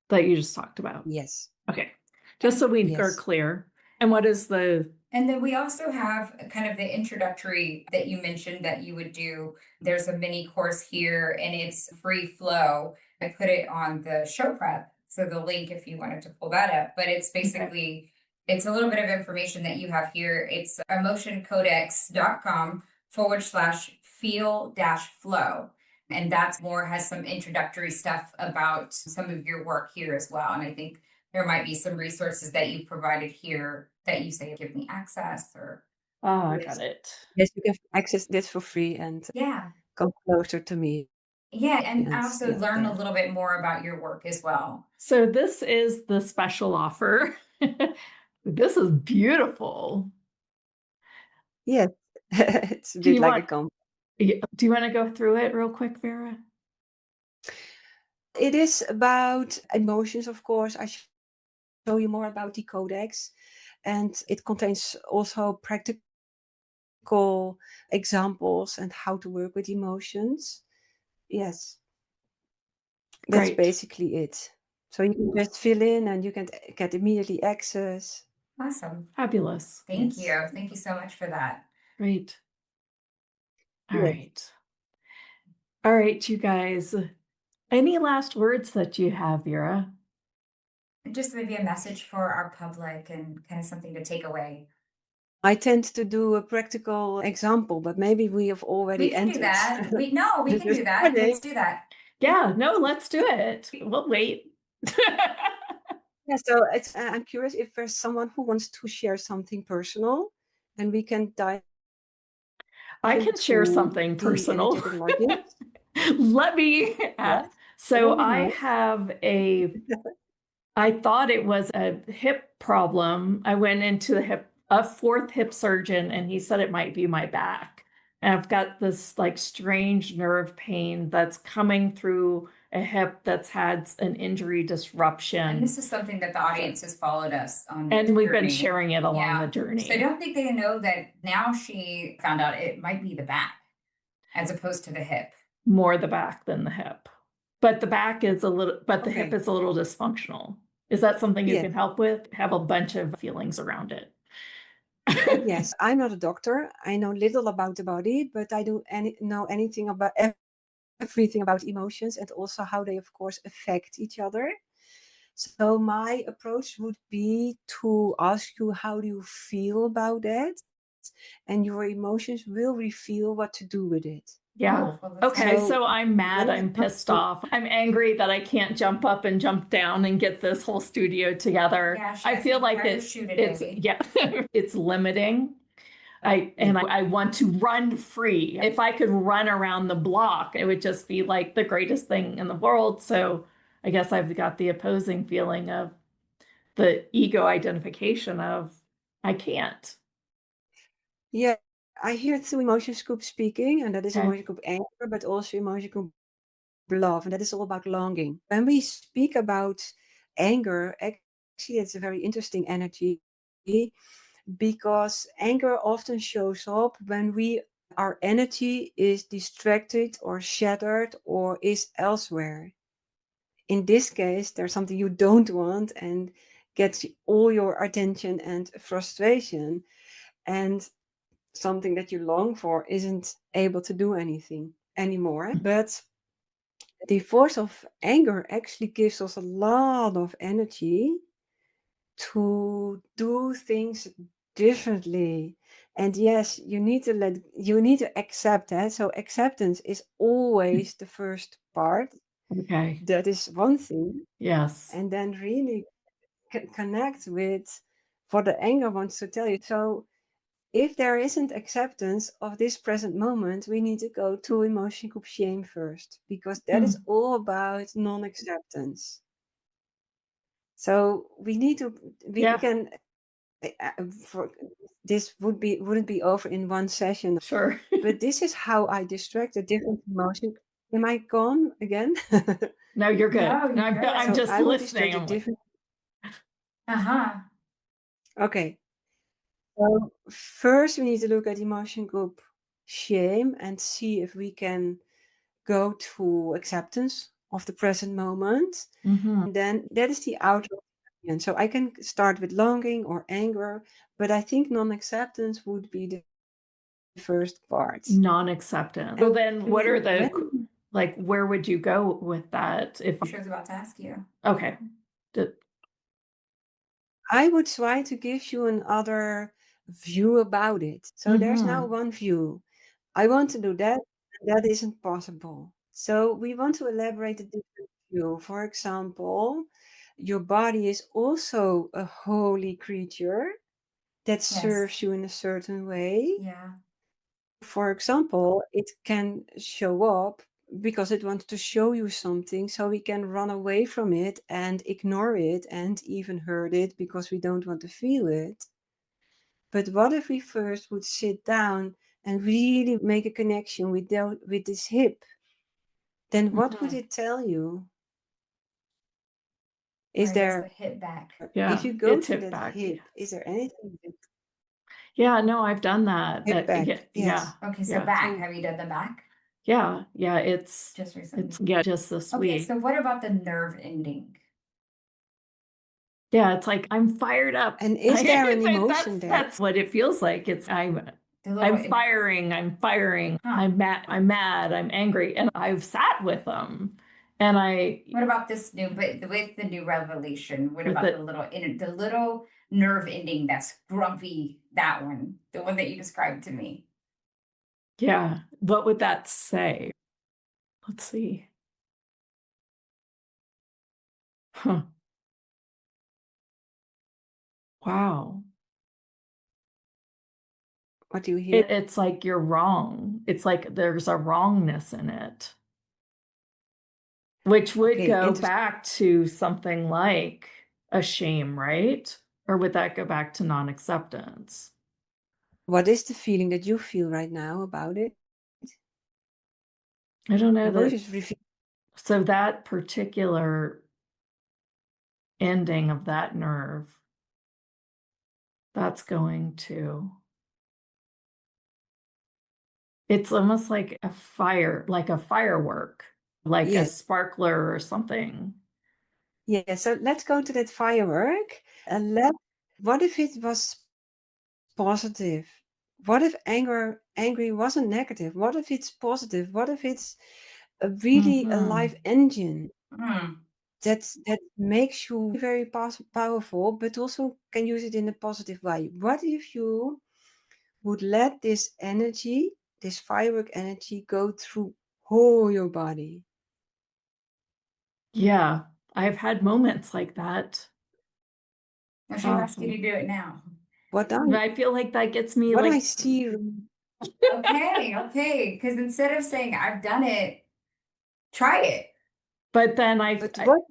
that you just talked about. Yes. Okay. Just so we are clear. And what is the... And then we also have kind of the introductory that you mentioned that you would do. There's a mini course here, and it's free flow. I put it on the show prep, so the link if you wanted to pull that up. But it's basically, it's a little bit of information that you have here. It's emotioncodex.com/feel-flow. And that's more, has some introductory stuff about some of your work here as well. And I think there might be some resources that you provided here that you say, give me access, or... Oh, I got it. Yes, you can access this for free and come closer to me. Yeah, and also learn a little bit more about your work as well. So this is the special offer. This is beautiful. Yes, it's a bit like a company. Do you want to go through it real quick, Vera? It is about emotions, of course. I show you more about the codex, and it contains also practical examples and how to work with emotions. Yes, that's basically it. So you can just fill in, and you can get immediately access. Awesome. Fabulous. Thank you. Thank you so much for that. Great. All right. All right, you guys. Any last words that you have, Vera? Just maybe a message for our public and kind of something to take away. I tend to do a practical example, but maybe we have already ended. We can do that. We can do that. Let's do that. Yeah, no, let's do it. We'll wait. Yeah, so I'm curious if there's someone who wants to share something personal, and we can dive. I can share something personal. Let me. So I have I thought it was a hip problem. I went into a fourth hip surgeon, and he said it might be my back. And I've got this like strange nerve pain that's coming through a hip that's had an injury disruption. And this is something that the audience has followed us on. And we've been sharing it along the journey. So I don't think they know that now she found out it might be the back as opposed to the hip. More the back than the hip. But the back is the hip is a little dysfunctional. Is that something you can help with? Have a bunch of feelings around it. Yes, I'm not a doctor. I know little about the body, but I do know anything about everything about emotions, and also how they, of course, affect each other. So my approach would be to ask you, how do you feel about that? And your emotions will reveal what to do with it. Yeah. Okay. So I'm mad. I'm pissed off. I'm angry that I can't jump up and jump down and get this whole studio together. Yeah, I feel like it's limiting. I want to run free. If I could run around the block, it would just be like the greatest thing in the world. So I guess I've got the opposing feeling of the ego identification of I can't. Yeah, I hear two emotion group speaking, and that is Okay. emotion group anger, but also emotion group love, and that is all about longing. When we speak about anger, actually, it's a very interesting energy because anger often shows up when our energy is distracted or shattered or is elsewhere. In this case, there's something you don't want and gets all your attention and frustration, and something that you long for isn't able to do anything anymore. But the force of anger actually gives us a lot of energy to do things differently. And yes, you need to accept that. So acceptance is always the first part. Okay. That is one thing. Yes. And then really connect with what the anger wants to tell you. So if there isn't acceptance of this present moment, we need to go to emotion group shame first, because that is all about non-acceptance. So we need to, we can, for this wouldn't be over in one session. Sure. But this is how I distract the different emotions. Am I gone again? No, you're good. No, No, you're I'm good. just I will distract listening. the I'm like, different. Uh-huh. Okay. So first we need to look at emotion group shame and see if we can go to acceptance of the present moment. And then that is the outer opinion. So I can start with longing or anger, but I think non-acceptance would be the first part. non-acceptance. So then what are the, When like, where would you go with that? If She was about to ask you. okay. I would try to give you another view about it. So there's now one view. I want to do that, and that isn't possible. So we want to elaborate a different view. For example, your body is also a holy creature that serves you in a certain way. Yeah. For example, it can show up because it wants to show you something, so we can run away from it and ignore it and even hurt it because we don't want to feel it. But what if we first would sit down and really make a connection with this hip? Then what would it tell you? Is The there, hip back. Yeah, if you go it's to hip that back. hip, is there anything that Yeah, no, I've done that. hip back? Yeah, Yes. Okay, so yeah. back. So Have you done the back? Yeah, it's Just recently. it's yeah, just this Okay, week. so what about the nerve ending? Yeah, it's like I'm fired up. And is there an It's like, emotion there? that's what it feels like. It's I'm firing, I'm mad, I'm angry, and I've sat with them. And What about this new, but with the new revelation? What With about the- the little nerve ending that's grumpy? That one, the one that you described to me. yeah, what would that say? Let's see. Huh. Wow. What do you hear? It's like you're wrong. It's like there's a wrongness in it. Which would Okay, go back to something like a shame, right? Or would that go back to non-acceptance? What is the feeling that you feel right now about it? I don't know Your voice that. is revealing. So that particular ending of that nerve, that's going to, it's almost like a fire, like a firework, like a sparkler or something. Yeah, so let's go to that firework. And what if it was positive? What if angry wasn't negative? What if it's positive? What if it's a really alive engine that makes you very powerful, but also can use it in a positive way? What if you would let this energy, this firework energy, go through whole your body? Yeah, I've had moments like that. Well, she asked you to do it now. I feel like that gets me what like I see. Okay. Because instead of saying I've done it, try it. but then But what?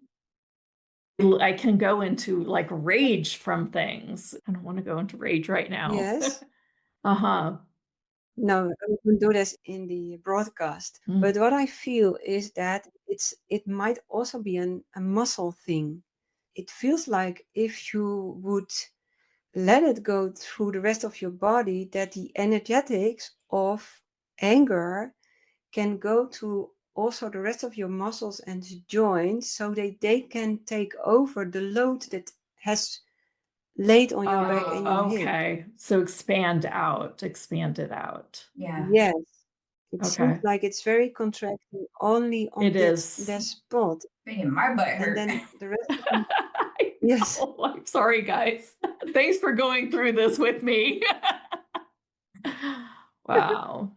I can go into like rage from things. I don't want to go into rage right now. Yes. Uh-huh. No, we can do this in the broadcast. Mm. But what I feel is that it might also be a muscle thing. It feels like if you would let it go through the rest of your body, that the energetics of anger can go to also the rest of your muscles and joints, so that they can take over the load that has laid on your back and your hip. Okay. So expand it out. Yeah. Yes. It seems Okay. like it's very contracting only on It is. that spot. Making my butt And hurt. then the rest of them, yes. Oh, I'm sorry, guys. Thanks for going through this with me. Wow.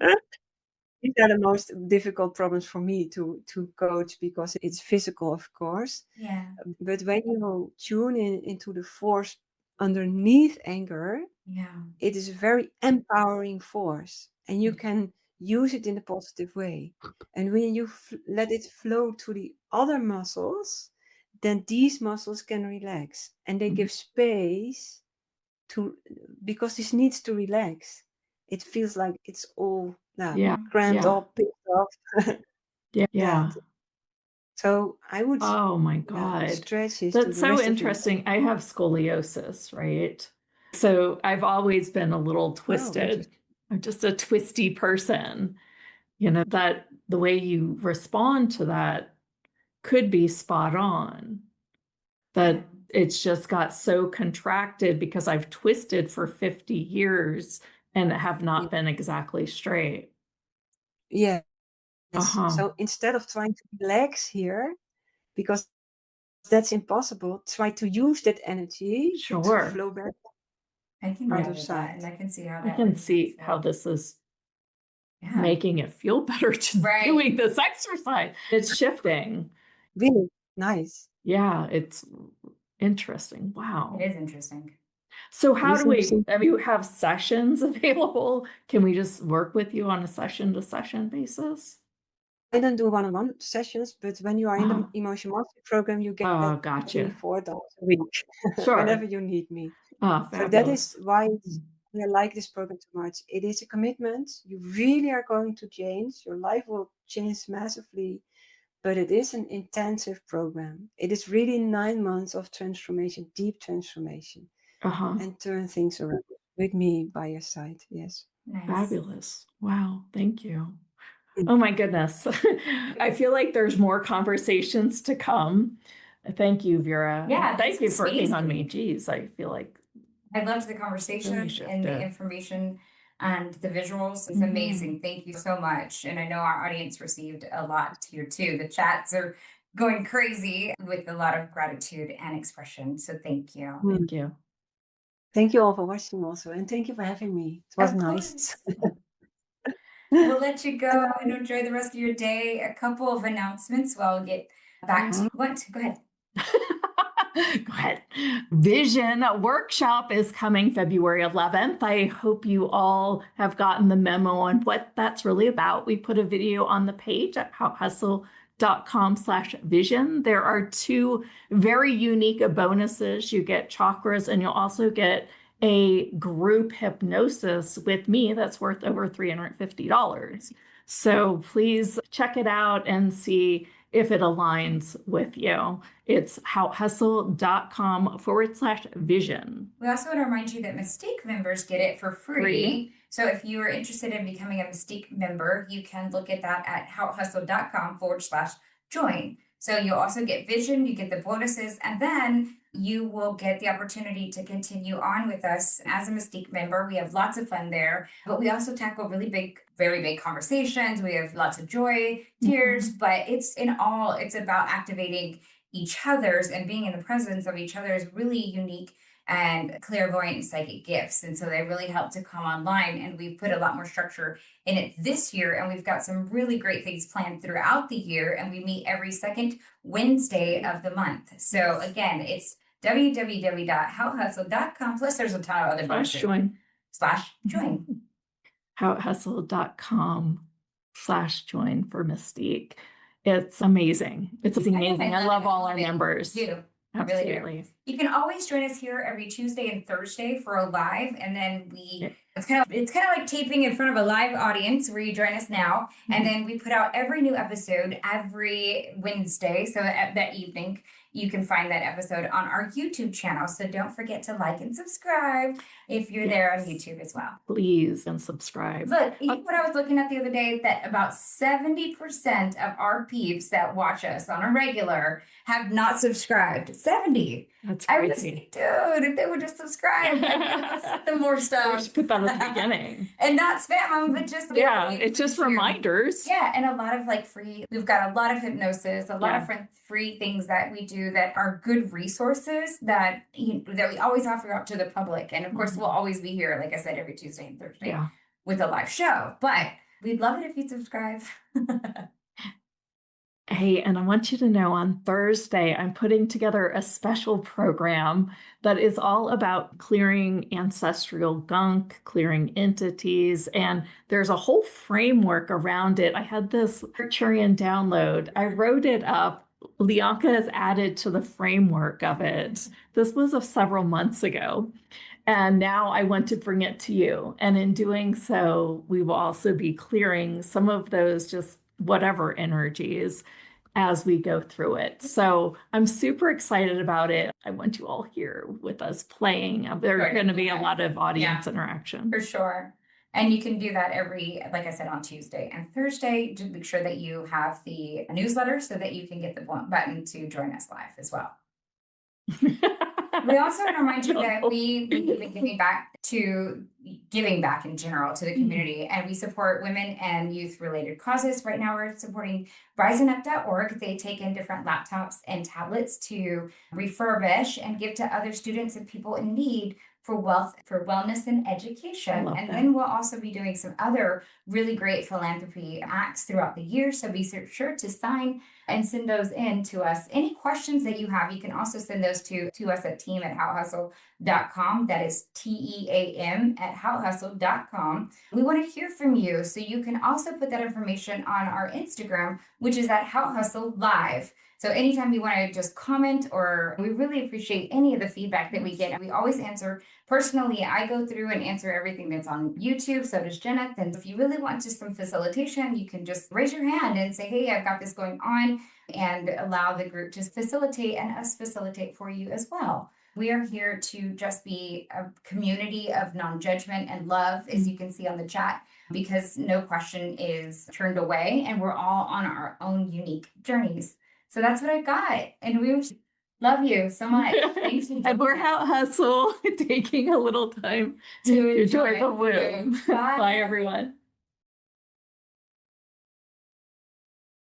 These are the most difficult problems for me to coach, because it's physical, of course. Yeah. But when you tune into the force underneath anger, Yeah. it is a very empowering force, and you can use it in a positive way. And when you let it flow to the other muscles, then these muscles can relax, and they give space to, because this needs to relax. It feels like it's all Yeah. cramped Yeah. up, picked up. Yeah. Yeah. So I would Oh my God. stretch this to That's the so rest of your interesting. I have scoliosis, right? So I've always been a little twisted. interesting. I'm just a twisty person. That the way you respond to that could be spot on. That it's just got so contracted because I've twisted for 50 years and have not been exactly straight. Yes. Uh-huh. So instead of trying to relax here, because that's impossible, try to use that energy to Sure. flow back I can other get that, side. and I can see how I that can would see feel. how this is Yeah. making it feel better just Right. doing this exercise. It's shifting. Really nice. Yeah, it's interesting. Wow. It is interesting. So It how is do we, interesting. you have sessions available? Can we just work with you on a session-to-session basis? I don't do one-on-one sessions, but when you are in the Emotion Mastery program, you get Oh, gotcha. $24 a week Sure. whenever you need me. Oh, So that is fabulous. why I like this program so much. It is a commitment. You really are going to change. Your life will change massively, but it is an intensive program. It is really 9 months of transformation, deep transformation, and turn things around with me by your side. Yes. Nice. Fabulous. Wow. Thank you. Mm. Oh my goodness. I feel like there's more conversations to come. Thank you, Vera. Yeah, Thank you this for was working on me. amazing. Geez, I feel like I loved the conversation really and shifted. the information and the visuals. It's amazing. Thank you so much. And I know our audience received a lot here too. The chats are going crazy with a lot of gratitude and expression. So thank you. Thank you. Thank you all for watching also, and thank you for having me. It was Of nice. course. We'll let you go and enjoy the rest of your day. A couple of announcements while we get back to what? Go ahead. Go ahead. Vision workshop is coming February 11th. I hope you all have gotten the memo on what that's really about. We put a video on the page at hautehustle.com/vision. There are 2 very unique bonuses. You get chakras, and you'll also get a group hypnosis with me that's worth over $350. So please check it out and see if it aligns with you. It's hautehustle.com/vision. We also want to remind you that Mystique members get it for free. So if you are interested in becoming a Mystique member, you can look at that at hautehustle.com/join. So you'll also get Vision, you get the bonuses, and then you will get the opportunity to continue on with us as a Mystique member. We have lots of fun there, but we also tackle really big, very big conversations. We have lots of joy, tears, but it's about activating each other's and being in the presence of each other's really unique and clairvoyant and psychic gifts. And so they really help to come online, and we put a lot more structure in it this year. And we've got some really great things planned throughout the year. And we meet every second Wednesday of the month. So again, it's www.houtehustle.com. Plus, there's a ton of other bonuses. /join. Houtehustle.com/join for Mystique. It's amazing. It's amazing. I love all our members. Absolutely. Really do. You can always join us here every Tuesday and Thursday for a live, and then it's kind of like taping in front of a live audience where you join us now, and then we put out every new episode every Wednesday. So at that evening, you can find that episode on our YouTube channel. So don't forget to like and subscribe if you're there on YouTube as well. Please, and subscribe. Look, you know what I was looking at the other day, that about 70% of our peeps that watch us on a regular have not subscribed. 70. That's I crazy. dude, if they would just subscribe, I would send them more stuff. Just put that at the beginning. And not spam them, but just it's just reminders. Yeah, and a lot of free. We've got a lot of hypnosis, a lot of free things that we do that are good resources that that we always offer out to the public. And of course, we'll always be here, like I said, every Tuesday and Thursday with a live show. But we'd love it if you'd subscribe. Hey, and I want you to know on Thursday, I'm putting together a special program that is all about clearing ancestral gunk, clearing entities, and there's a whole framework around it. I had this Arcturian download. I wrote it up. Lianka has added to the framework of it. This was several months ago. And now I want to bring it to you. And in doing so, we will also be clearing some of those just whatever energies as we go through it. So I'm super excited about it. I want you all here with us playing. There's going to be a lot of audience interaction. For sure. And you can do that like I said, on Tuesday and Thursday, to make sure that you have the newsletter so that you can get the button to join us live as well. We also want to remind you that we've been giving back in general to the community, and we support women and youth related causes. Right now we're supporting riseup.org. They take in different laptops and tablets to refurbish and give to other students and people in need for wellness and education. And then we'll also be doing some other really great philanthropy acts throughout the year. So be sure to sign and send those in to us. Any questions that you have, you can also send those to us at team@houtehustle.com. That is TEAM@houtehustle.com. We want to hear from you. So you can also put that information on our Instagram, which is at Houtehustle Live. So anytime you want to just comment, or we really appreciate any of the feedback that we get. And we always answer personally. I go through and answer everything that's on YouTube. So does Jeneth. And if you really want just some facilitation, you can just raise your hand and say, hey, I've got this going on, and allow the group to facilitate and us facilitate for you as well. We are here to just be a community of non-judgment and love, as you can see on the chat, because no question is turned away, and we're all on our own unique journeys. So that's what I got. And we love you so much. Thanks. And we're Haute Hustle, taking a little time to enjoy the bloom. Bye, everyone.